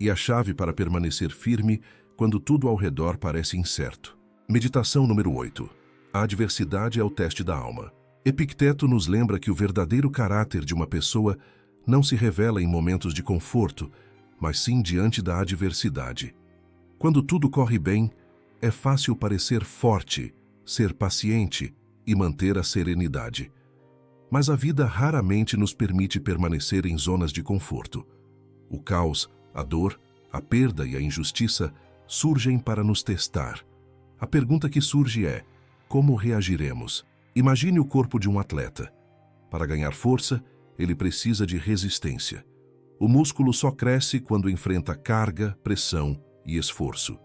e a chave para permanecer firme quando tudo ao redor parece incerto. Meditação número 8. A adversidade é o teste da alma. Epicteto nos lembra que o verdadeiro caráter de uma pessoa não se revela em momentos de conforto, mas sim diante da adversidade. Quando tudo corre bem, é fácil parecer forte, ser paciente e manter a serenidade. Mas a vida raramente nos permite permanecer em zonas de conforto. O caos, a dor, a perda e a injustiça surgem para nos testar. A pergunta que surge é: como reagiremos? Imagine o corpo de um atleta. Para ganhar força, ele precisa de resistência. O músculo só cresce quando enfrenta carga, pressão e esforço.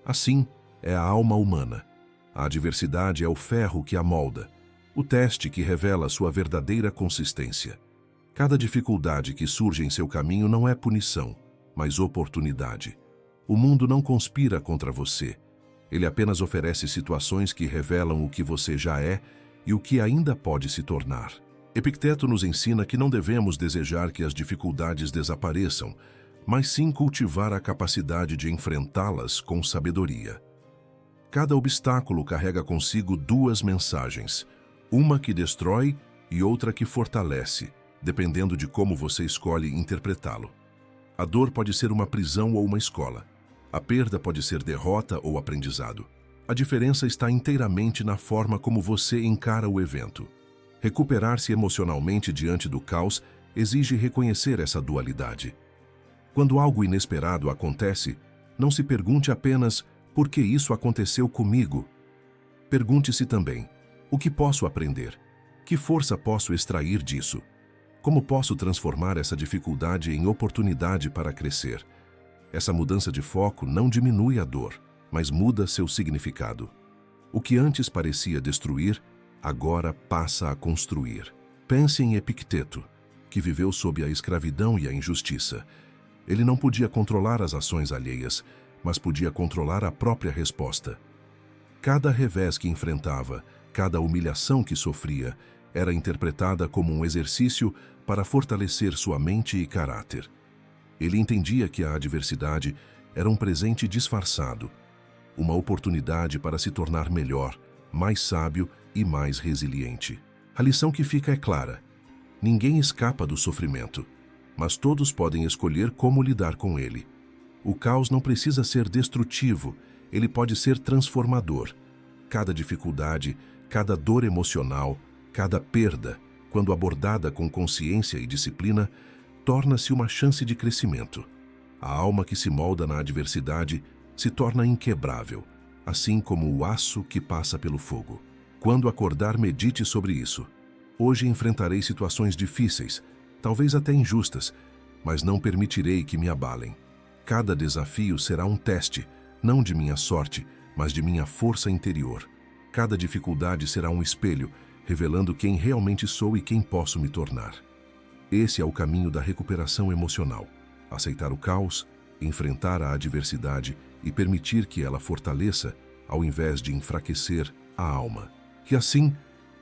Assim é a alma humana. A adversidade é o ferro que a molda, o teste que revela sua verdadeira consistência. Cada dificuldade que surge em seu caminho não é punição, mas oportunidade. O mundo não conspira contra você. Ele apenas oferece situações que revelam o que você já é e o que ainda pode se tornar. Epicteto nos ensina que não devemos desejar que as dificuldades desapareçam, mas sim cultivar a capacidade de enfrentá-las com sabedoria. Cada obstáculo carrega consigo duas mensagens, uma que destrói e outra que fortalece, dependendo de como você escolhe interpretá-lo. A dor pode ser uma prisão ou uma escola. A perda pode ser derrota ou aprendizado. A diferença está inteiramente na forma como você encara o evento. Recuperar-se emocionalmente diante do caos exige reconhecer essa dualidade. Quando algo inesperado acontece, não se pergunte apenas por que isso aconteceu comigo. Pergunte-se também: o que posso aprender? Que força posso extrair disso? Como posso transformar essa dificuldade em oportunidade para crescer? Essa mudança de foco não diminui a dor, mas muda seu significado. O que antes parecia destruir, agora passa a construir. Pense em Epicteto, que viveu sob a escravidão e a injustiça. Ele não podia controlar as ações alheias, mas podia controlar a própria resposta. Cada revés que enfrentava, cada humilhação que sofria, era interpretada como um exercício para fortalecer sua mente e caráter. Ele entendia que a adversidade era um presente disfarçado, uma oportunidade para se tornar melhor, mais sábio e mais resiliente. A lição que fica é clara: ninguém escapa do sofrimento, mas todos podem escolher como lidar com ele. O caos não precisa ser destrutivo, ele pode ser transformador. Cada dificuldade, cada dor emocional, cada perda, quando abordada com consciência e disciplina, torna-se uma chance de crescimento. A alma que se molda na adversidade se torna inquebrável, assim como o aço que passa pelo fogo. Quando acordar, medite sobre isso. Hoje enfrentarei situações difíceis, talvez até injustas, mas não permitirei que me abalem. Cada desafio será um teste, não de minha sorte, mas de minha força interior. Cada dificuldade será um espelho, revelando quem realmente sou e quem posso me tornar. Esse é o caminho da recuperação emocional. Aceitar o caos, enfrentar a adversidade e permitir que ela fortaleça, ao invés de enfraquecer a alma. E assim,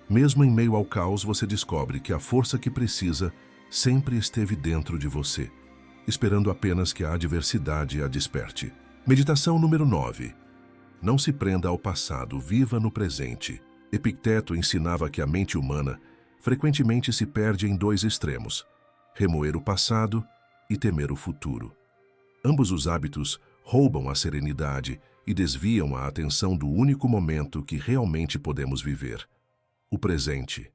mesmo em meio ao caos, você descobre que a força que precisa sempre esteve dentro de você, esperando apenas que a adversidade a desperte. Meditação número 9. Não se prenda ao passado, viva no presente. Epicteto ensinava que a mente humana frequentemente se perde em dois extremos: remoer o passado e temer o futuro. Ambos os hábitos roubam a serenidade e desviam a atenção do único momento que realmente podemos viver: o presente.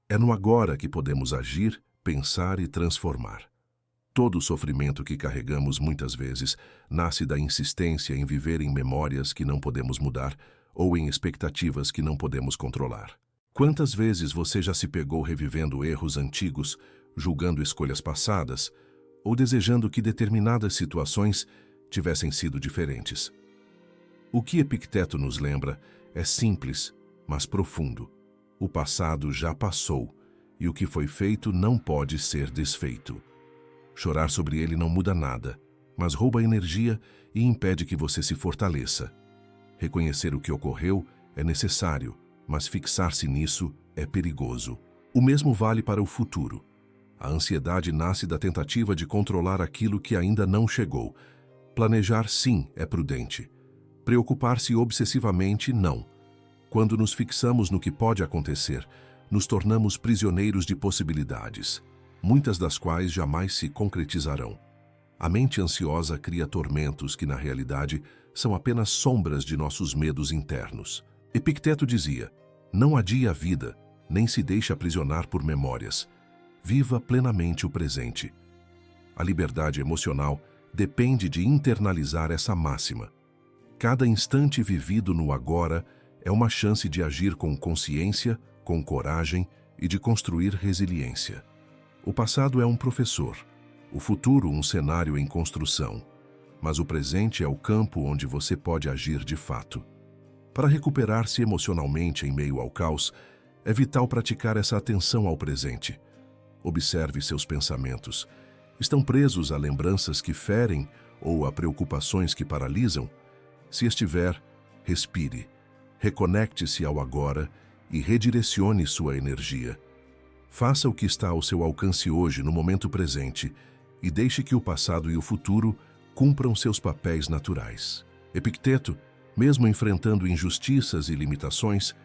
É no agora que podemos agir, pensar e transformar. Todo o sofrimento que carregamos muitas vezes nasce da insistência em viver em memórias que não podemos mudar ou em expectativas que não podemos controlar. Quantas vezes você já se pegou revivendo erros antigos, julgando escolhas passadas, ou desejando que determinadas situações tivessem sido diferentes? O que Epicteto nos lembra é simples, mas profundo. O passado já passou, e o que foi feito não pode ser desfeito. Chorar sobre ele não muda nada, mas rouba energia e impede que você se fortaleça. Reconhecer o que ocorreu é necessário, mas fixar-se nisso é perigoso. O mesmo vale para o futuro. A ansiedade nasce da tentativa de controlar aquilo que ainda não chegou. Planejar, sim, é prudente. Preocupar-se obsessivamente, não. Quando nos fixamos no que pode acontecer, nos tornamos prisioneiros de possibilidades, muitas das quais jamais se concretizarão. A mente ansiosa cria tormentos que, na realidade, são apenas sombras de nossos medos internos. Epicteto dizia: não adie a vida, nem se deixe aprisionar por memórias. Viva plenamente o presente. A liberdade emocional depende de internalizar essa máxima. Cada instante vivido no agora é uma chance de agir com consciência, com coragem e de construir resiliência. O passado é um professor, o futuro um cenário em construção, mas o presente é o campo onde você pode agir de fato. Para recuperar-se emocionalmente em meio ao caos, é vital praticar essa atenção ao presente. Observe seus pensamentos. Estão presos a lembranças que ferem ou a preocupações que paralisam? Se estiver, respire. Reconecte-se ao agora e redirecione sua energia. Faça o que está ao seu alcance hoje, no momento presente, e deixe que o passado e o futuro cumpram seus papéis naturais. Epicteto, mesmo enfrentando injustiças e limitações,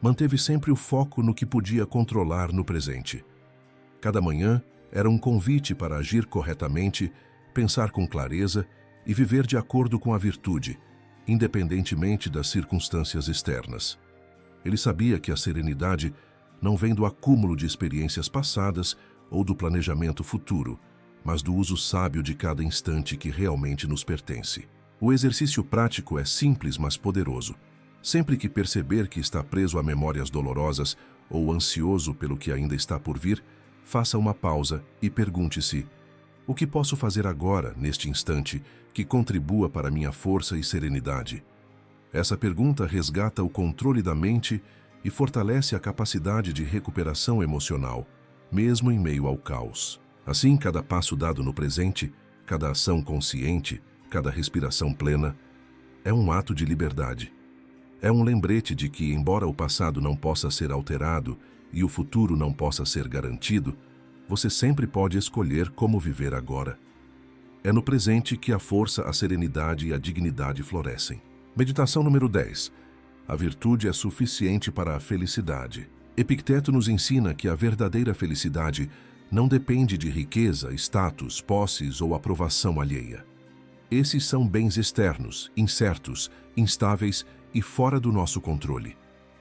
manteve sempre o foco no que podia controlar no presente. Cada manhã era um convite para agir corretamente, pensar com clareza e viver de acordo com a virtude, independentemente das circunstâncias externas. Ele sabia que a serenidade não vem do acúmulo de experiências passadas ou do planejamento futuro, mas do uso sábio de cada instante que realmente nos pertence. O exercício prático é simples, mas poderoso. Sempre que perceber que está preso a memórias dolorosas ou ansioso pelo que ainda está por vir, faça uma pausa e pergunte-se: o que posso fazer agora, neste instante, que contribua para minha força e serenidade? Essa pergunta resgata o controle da mente e fortalece a capacidade de recuperação emocional, mesmo em meio ao caos. Assim, cada passo dado no presente, cada ação consciente, cada respiração plena, é um ato de liberdade. É um lembrete de que, embora o passado não possa ser alterado e o futuro não possa ser garantido, você sempre pode escolher como viver agora. É no presente que a força, a serenidade e a dignidade florescem. Meditação número 10. A virtude é suficiente para a felicidade. Epicteto nos ensina que a verdadeira felicidade não depende de riqueza, status, posses ou aprovação alheia. Esses são bens externos, incertos, instáveis e fora do nosso controle.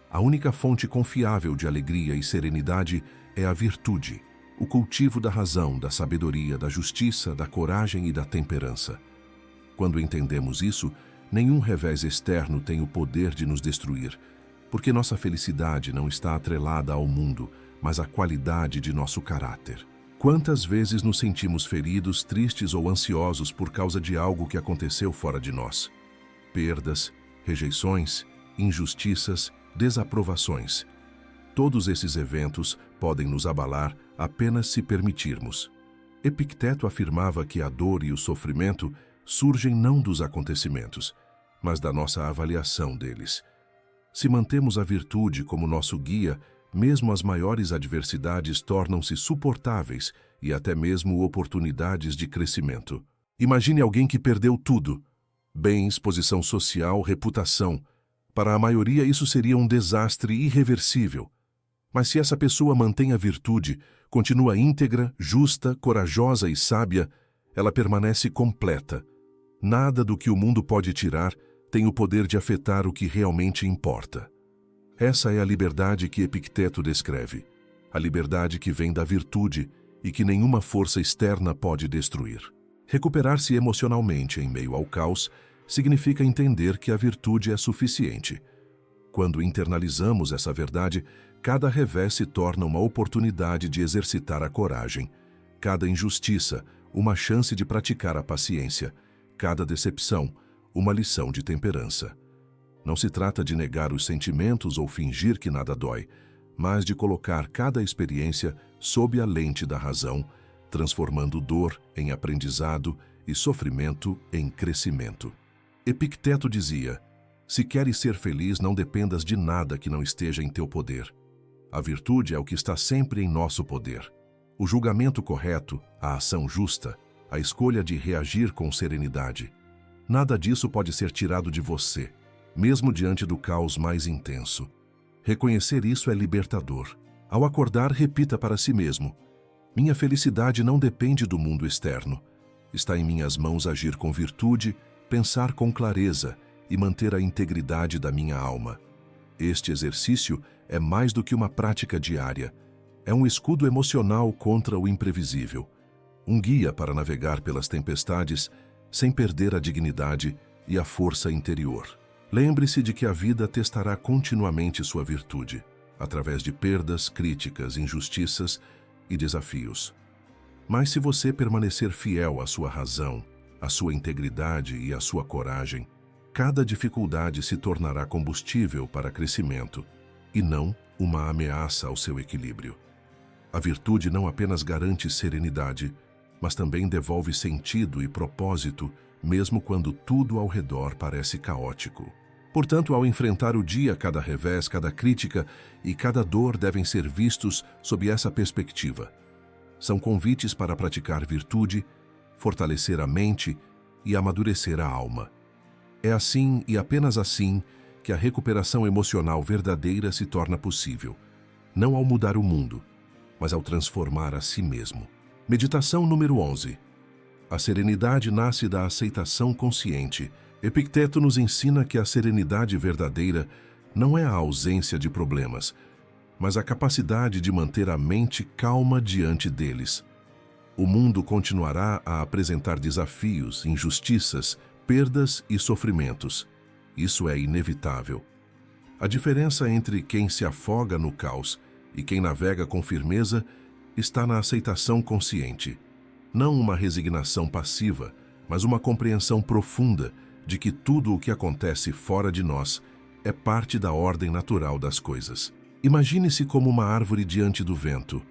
A única fonte confiável de alegria e serenidade é a virtude, o cultivo da razão, da sabedoria, da justiça, da coragem e da temperança. Quando entendemos isso, nenhum revés externo tem o poder de nos destruir, porque nossa felicidade não está atrelada ao mundo, mas à qualidade de nosso caráter. Quantas vezes nos sentimos feridos, tristes ou ansiosos por causa de algo que aconteceu fora de nós? Perdas, rejeições, injustiças, desaprovações. Todos esses eventos podem nos abalar apenas se permitirmos. Epicteto afirmava que a dor e o sofrimento surgem não dos acontecimentos, mas da nossa avaliação deles. Se mantemos a virtude como nosso guia, mesmo as maiores adversidades tornam-se suportáveis e até mesmo oportunidades de crescimento. Imagine alguém que perdeu tudo: bens, posição social, reputação. Para a maioria isso seria um desastre irreversível. Mas se essa pessoa mantém a virtude, continua íntegra, justa, corajosa e sábia, ela permanece completa. Nada do que o mundo pode tirar tem o poder de afetar o que realmente importa. Essa é a liberdade que Epicteto descreve, a liberdade que vem da virtude e que nenhuma força externa pode destruir. Recuperar-se emocionalmente em meio ao caos significa entender que a virtude é suficiente. Quando internalizamos essa verdade, cada revés se torna uma oportunidade de exercitar a coragem, cada injustiça, uma chance de praticar a paciência, cada decepção, uma lição de temperança. Não se trata de negar os sentimentos ou fingir que nada dói, mas de colocar cada experiência sob a lente da razão, transformando dor em aprendizado e sofrimento em crescimento. Epicteto dizia: se queres ser feliz, não dependas de nada que não esteja em teu poder. A virtude é o que está sempre em nosso poder. O julgamento correto, a ação justa, a escolha de reagir com serenidade. Nada disso pode ser tirado de você, mesmo diante do caos mais intenso. Reconhecer isso é libertador. Ao acordar, repita para si mesmo: minha felicidade não depende do mundo externo. Está em minhas mãos agir com virtude, pensar com clareza e manter a integridade da minha alma. Este exercício é mais do que uma prática diária. É um escudo emocional contra o imprevisível, um guia para navegar pelas tempestades sem perder a dignidade e a força interior. Lembre-se de que a vida testará continuamente sua virtude, através de perdas, críticas, injustiças e desafios. Mas se você permanecer fiel à sua razão, à sua integridade e à sua coragem, cada dificuldade se tornará combustível para crescimento e não uma ameaça ao seu equilíbrio. A virtude não apenas garante serenidade, mas também devolve sentido e propósito, mesmo quando tudo ao redor parece caótico. Portanto, ao enfrentar o dia, cada revés, cada crítica e cada dor devem ser vistos sob essa perspectiva. São convites para praticar virtude, fortalecer a mente e amadurecer a alma. É assim e apenas assim que a recuperação emocional verdadeira se torna possível, não ao mudar o mundo, mas ao transformar a si mesmo. Meditação número 11. A serenidade nasce da aceitação consciente. Epicteto nos ensina que a serenidade verdadeira não é a ausência de problemas, mas a capacidade de manter a mente calma diante deles. O mundo continuará a apresentar desafios, injustiças, perdas e sofrimentos. Isso é inevitável. A diferença entre quem se afoga no caos e quem navega com firmeza está na aceitação consciente. Não uma resignação passiva, mas uma compreensão profunda de que tudo o que acontece fora de nós é parte da ordem natural das coisas. Imagine-se como uma árvore diante do vento.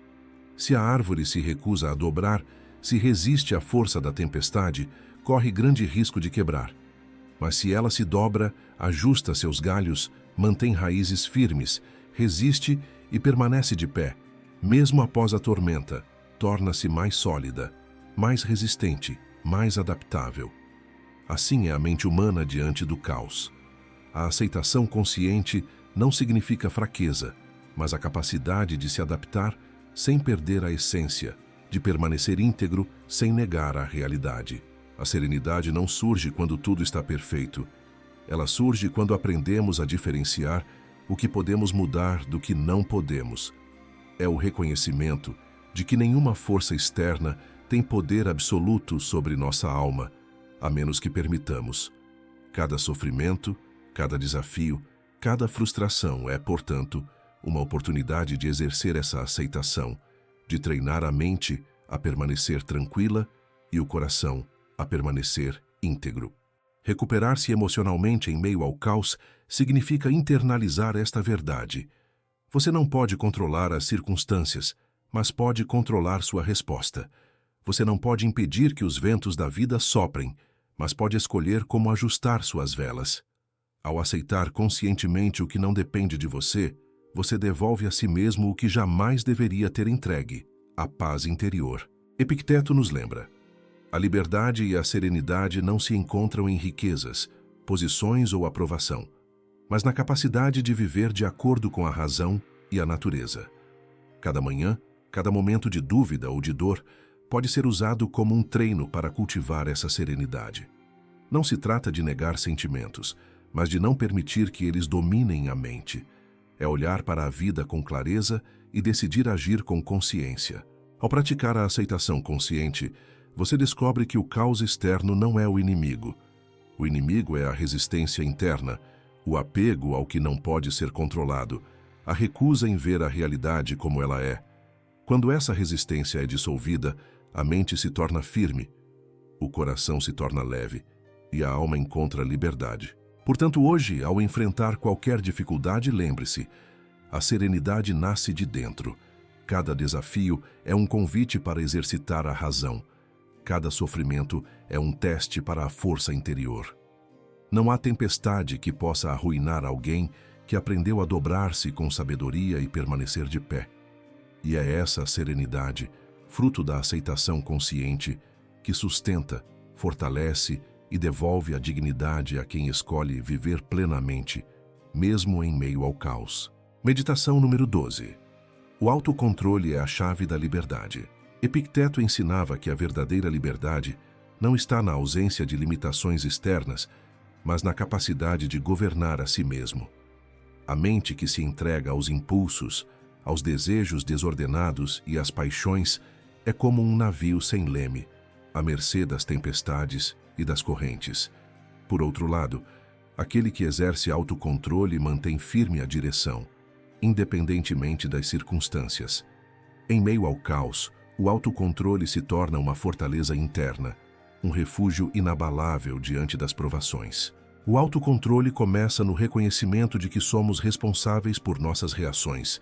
Se a árvore se recusa a dobrar, se resiste à força da tempestade, corre grande risco de quebrar. Mas se ela se dobra, ajusta seus galhos, mantém raízes firmes, resiste e permanece de pé, mesmo após a tormenta, torna-se mais sólida, mais resistente, mais adaptável. Assim é a mente humana diante do caos. A aceitação consciente não significa fraqueza, mas a capacidade de se adaptar sem perder a essência, de permanecer íntegro sem negar a realidade. A serenidade não surge quando tudo está perfeito. Ela surge quando aprendemos a diferenciar o que podemos mudar do que não podemos. É o reconhecimento de que nenhuma força externa tem poder absoluto sobre nossa alma, a menos que permitamos. Cada sofrimento, cada desafio, cada frustração é, portanto, uma oportunidade de exercer essa aceitação, de treinar a mente a permanecer tranquila e o coração a permanecer íntegro. Recuperar-se emocionalmente em meio ao caos significa internalizar esta verdade. Você não pode controlar as circunstâncias, mas pode controlar sua resposta. Você não pode impedir que os ventos da vida soprem, mas pode escolher como ajustar suas velas. Ao aceitar conscientemente o que não depende de você, você devolve a si mesmo o que jamais deveria ter entregue, a paz interior. Epicteto nos lembra: a liberdade e a serenidade não se encontram em riquezas, posições ou aprovação, mas na capacidade de viver de acordo com a razão e a natureza. Cada manhã, cada momento de dúvida ou de dor pode ser usado como um treino para cultivar essa serenidade. Não se trata de negar sentimentos, mas de não permitir que eles dominem a mente. É olhar para a vida com clareza e decidir agir com consciência. Ao praticar a aceitação consciente, você descobre que o caos externo não é o inimigo. O inimigo é a resistência interna, o apego ao que não pode ser controlado, a recusa em ver a realidade como ela é. Quando essa resistência é dissolvida, a mente se torna firme, o coração se torna leve e a alma encontra liberdade. Portanto, hoje, ao enfrentar qualquer dificuldade, lembre-se: a serenidade nasce de dentro. Cada desafio é um convite para exercitar a razão. Cada sofrimento é um teste para a força interior. Não há tempestade que possa arruinar alguém que aprendeu a dobrar-se com sabedoria e permanecer de pé. E é essa serenidade, fruto da aceitação consciente, que sustenta, fortalece e devolve a dignidade a quem escolhe viver plenamente, mesmo em meio ao caos. Meditação número 12. O autocontrole é a chave da liberdade. Epicteto ensinava que a verdadeira liberdade não está na ausência de limitações externas, mas na capacidade de governar a si mesmo. A mente que se entrega aos impulsos, aos desejos desordenados e às paixões é como um navio sem leme, à mercê das tempestades e das correntes. Por outro lado, aquele que exerce autocontrole mantém firme a direção, independentemente das circunstâncias. Em meio ao caos, o autocontrole se torna uma fortaleza interna, um refúgio inabalável diante das provações. O autocontrole começa no reconhecimento de que somos responsáveis por nossas reações.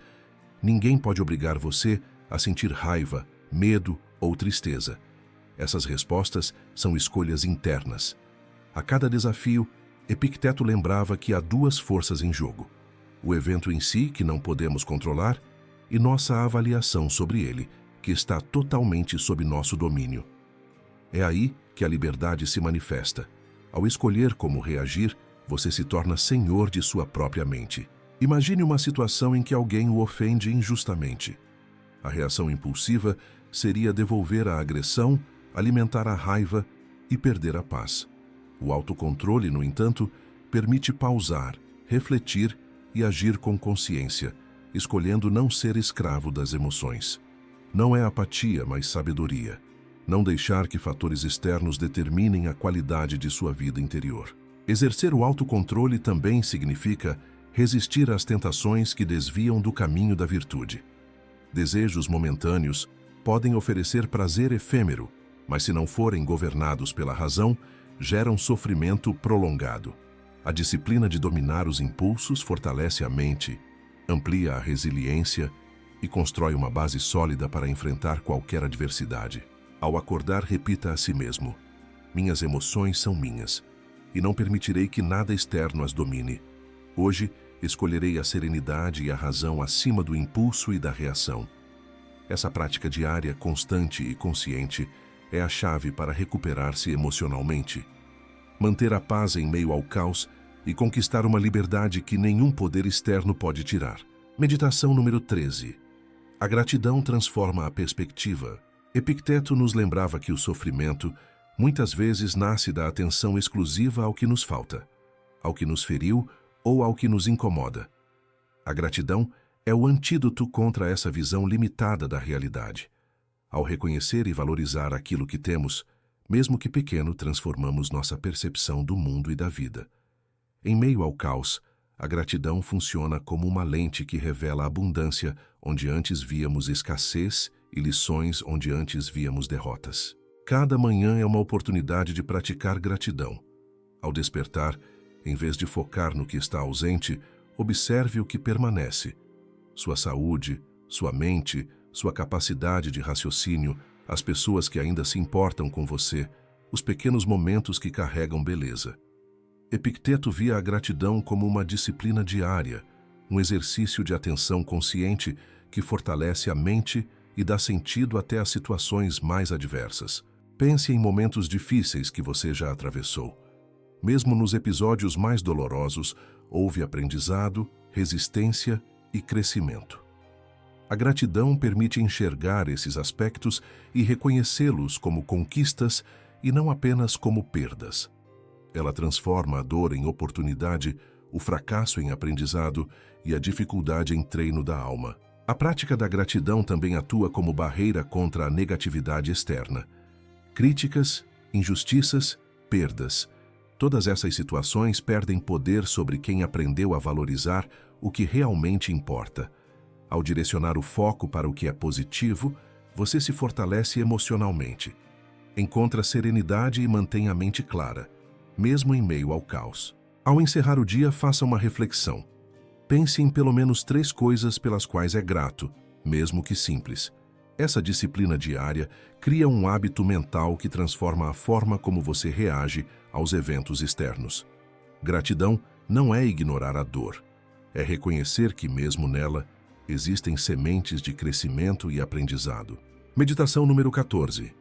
Ninguém pode obrigar você a sentir raiva, medo ou tristeza. Essas respostas são escolhas internas. A cada desafio, Epicteto lembrava que há duas forças em jogo: o evento em si, que não podemos controlar, e nossa avaliação sobre ele, que está totalmente sob nosso domínio. É aí que a liberdade se manifesta. Ao escolher como reagir, você se torna senhor de sua própria mente. Imagine uma situação em que alguém o ofende injustamente. A reação impulsiva seria devolver a agressão, alimentar a raiva e perder a paz. O autocontrole, no entanto, permite pausar, refletir e agir com consciência, escolhendo não ser escravo das emoções. Não é apatia, mas sabedoria. Não deixar que fatores externos determinem a qualidade de sua vida interior. Exercer o autocontrole também significa resistir às tentações que desviam do caminho da virtude. Desejos momentâneos podem oferecer prazer efêmero, mas se não forem governados pela razão, geram sofrimento prolongado. A disciplina de dominar os impulsos fortalece a mente, amplia a resiliência e constrói uma base sólida para enfrentar qualquer adversidade. Ao acordar, repita a si mesmo: minhas emoções são minhas, e não permitirei que nada externo as domine. Hoje, escolherei a serenidade e a razão acima do impulso e da reação. Essa prática diária, constante e consciente, é a chave para recuperar-se emocionalmente, manter a paz em meio ao caos e conquistar uma liberdade que nenhum poder externo pode tirar. Meditação número 13. A gratidão transforma a perspectiva. Epicteto nos lembrava que o sofrimento muitas vezes nasce da atenção exclusiva ao que nos falta, ao que nos feriu ou ao que nos incomoda. A gratidão é o antídoto contra essa visão limitada da realidade. Ao reconhecer e valorizar aquilo que temos, mesmo que pequeno, transformamos nossa percepção do mundo e da vida. Em meio ao caos, a gratidão funciona como uma lente que revela abundância onde antes víamos escassez e lições onde antes víamos derrotas. Cada manhã é uma oportunidade de praticar gratidão. Ao despertar, em vez de focar no que está ausente, observe o que permanece. Sua saúde, sua mente, sua capacidade de raciocínio, as pessoas que ainda se importam com você, os pequenos momentos que carregam beleza. Epicteto via a gratidão como uma disciplina diária, um exercício de atenção consciente que fortalece a mente e dá sentido até às situações mais adversas. Pense em momentos difíceis que você já atravessou. Mesmo nos episódios mais dolorosos, houve aprendizado, resistência e crescimento. A gratidão permite enxergar esses aspectos e reconhecê-los como conquistas e não apenas como perdas. Ela transforma a dor em oportunidade, o fracasso em aprendizado e a dificuldade em treino da alma. A prática da gratidão também atua como barreira contra a negatividade externa. Críticas, injustiças, perdas. Todas essas situações perdem poder sobre quem aprendeu a valorizar o que realmente importa. Ao direcionar o foco para o que é positivo, você se fortalece emocionalmente. Encontra serenidade e mantém a mente clara, mesmo em meio ao caos. Ao encerrar o dia, faça uma reflexão. Pense em pelo menos 3 coisas pelas quais é grato, mesmo que simples. Essa disciplina diária cria um hábito mental que transforma a forma como você reage aos eventos externos. Gratidão não é ignorar a dor, é reconhecer que, mesmo nela, existem sementes de crescimento e aprendizado. Meditação número 14.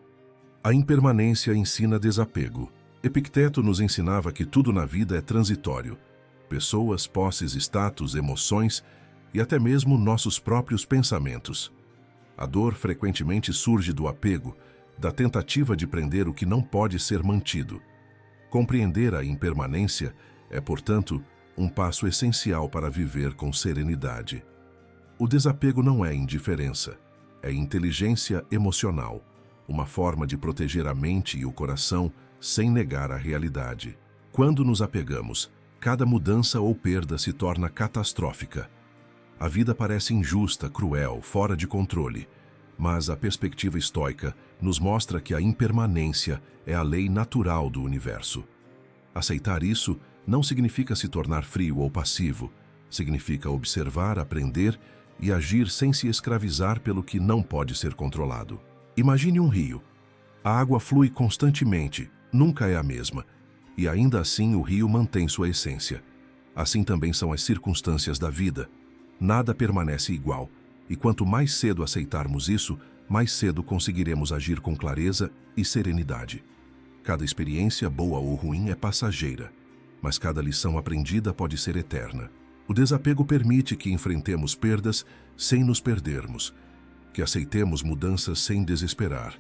A impermanência ensina desapego. Epicteto nos ensinava que tudo na vida é transitório. Pessoas, posses, status, emoções e até mesmo nossos próprios pensamentos. A dor frequentemente surge do apego, da tentativa de prender o que não pode ser mantido. Compreender a impermanência é, portanto, um passo essencial para viver com serenidade. O desapego não é indiferença, é inteligência emocional, uma forma de proteger a mente e o coração sem negar a realidade. Quando nos apegamos, cada mudança ou perda se torna catastrófica. A vida parece injusta, cruel, fora de controle, mas a perspectiva estoica nos mostra que a impermanência é a lei natural do universo. Aceitar isso não significa se tornar frio ou passivo, significa observar, aprender e agir sem se escravizar pelo que não pode ser controlado. Imagine um rio. A água flui constantemente, nunca é a mesma, e ainda assim o rio mantém sua essência. Assim também são as circunstâncias da vida. Nada permanece igual, e quanto mais cedo aceitarmos isso, mais cedo conseguiremos agir com clareza e serenidade. Cada experiência, boa ou ruim, é passageira, mas cada lição aprendida pode ser eterna. O desapego permite que enfrentemos perdas sem nos perdermos, que aceitemos mudanças sem desesperar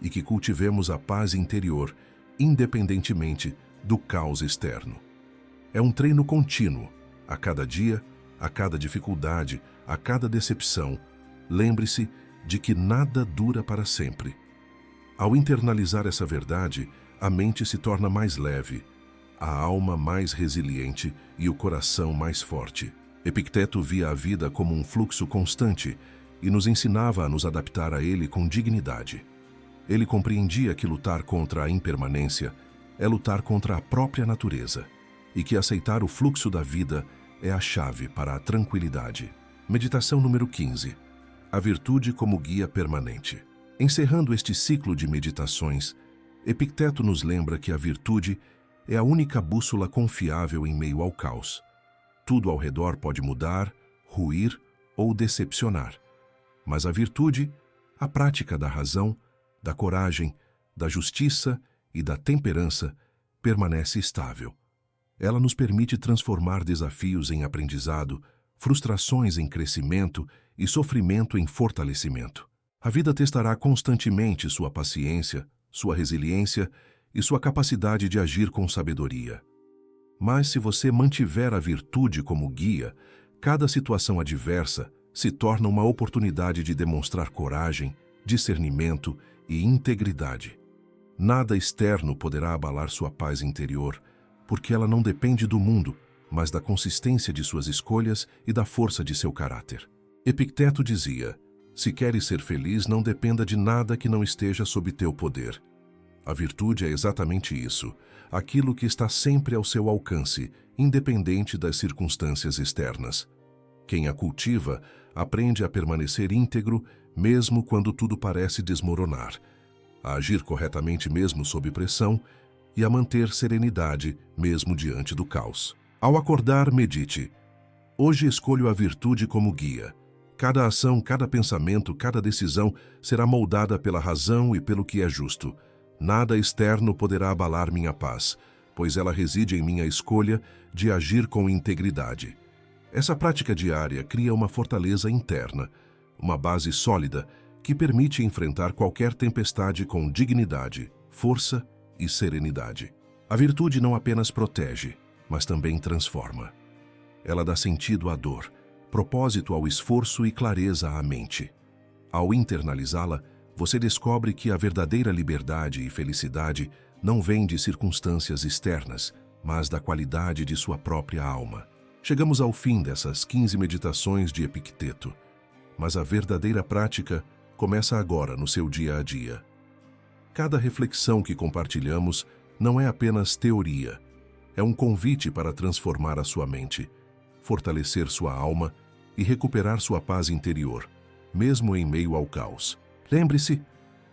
e que cultivemos a paz interior, independentemente do caos externo. É um treino contínuo. A cada dia, a cada dificuldade, a cada decepção, lembre-se de que nada dura para sempre. Ao internalizar essa verdade, a mente se torna mais leve, a alma mais resiliente e o coração mais forte. Epicteto via a vida como um fluxo constante e nos ensinava a nos adaptar a ele com dignidade. Ele compreendia que lutar contra a impermanência é lutar contra a própria natureza e que aceitar o fluxo da vida é a chave para a tranquilidade. Meditação número 15. A virtude como guia permanente. Encerrando este ciclo de meditações, Epicteto nos lembra que a virtude é a única bússola confiável em meio ao caos. Tudo ao redor pode mudar, ruir ou decepcionar. Mas a virtude, a prática da razão, da coragem, da justiça e da temperança, permanece estável. Ela nos permite transformar desafios em aprendizado, frustrações em crescimento e sofrimento em fortalecimento. A vida testará constantemente sua paciência, sua resiliência e sua capacidade de agir com sabedoria. Mas se você mantiver a virtude como guia, cada situação adversa se torna uma oportunidade de demonstrar coragem, discernimento e integridade. Nada externo poderá abalar sua paz interior, porque ela não depende do mundo, mas da consistência de suas escolhas e da força de seu caráter. Epicteto dizia: se queres ser feliz, não dependa de nada que não esteja sob teu poder. A virtude é exatamente isso, aquilo que está sempre ao seu alcance, independente das circunstâncias externas. Quem a cultiva aprende a permanecer íntegro, mesmo quando tudo parece desmoronar, a agir corretamente mesmo sob pressão e a manter serenidade mesmo diante do caos. Ao acordar, medite: hoje escolho a virtude como guia. Cada ação, cada pensamento, cada decisão será moldada pela razão e pelo que é justo. Nada externo poderá abalar minha paz, pois ela reside em minha escolha de agir com integridade. Essa prática diária cria uma fortaleza interna, uma base sólida que permite enfrentar qualquer tempestade com dignidade, força e serenidade. A virtude não apenas protege, mas também transforma. Ela dá sentido à dor, propósito ao esforço e clareza à mente. Ao internalizá-la, você descobre que a verdadeira liberdade e felicidade não vêm de circunstâncias externas, mas da qualidade de sua própria alma. Chegamos ao fim dessas 15 meditações de Epicteto, mas a verdadeira prática começa agora no seu dia a dia. Cada reflexão que compartilhamos não é apenas teoria, é um convite para transformar a sua mente, fortalecer sua alma e recuperar sua paz interior, mesmo em meio ao caos. Lembre-se,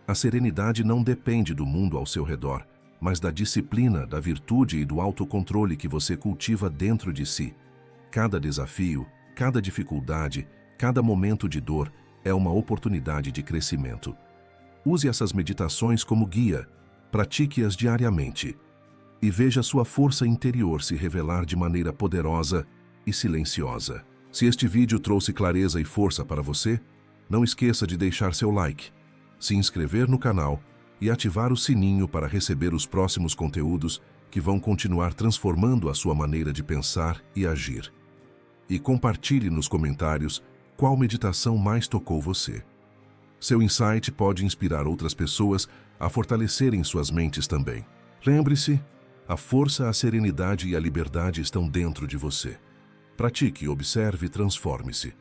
a serenidade não depende do mundo ao seu redor, mas da disciplina, da virtude e do autocontrole que você cultiva dentro de si. Cada desafio, cada dificuldade, cada momento de dor é uma oportunidade de crescimento. Use essas meditações como guia, pratique-as diariamente e veja sua força interior se revelar de maneira poderosa e silenciosa. Se este vídeo trouxe clareza e força para você, não esqueça de deixar seu like, se inscrever no canal e ativar o sininho para receber os próximos conteúdos que vão continuar transformando a sua maneira de pensar e agir. E compartilhe nos comentários qual meditação mais tocou você. Seu insight pode inspirar outras pessoas a fortalecerem suas mentes também. Lembre-se, a força, a serenidade e a liberdade estão dentro de você. Pratique, observe e transforme-se.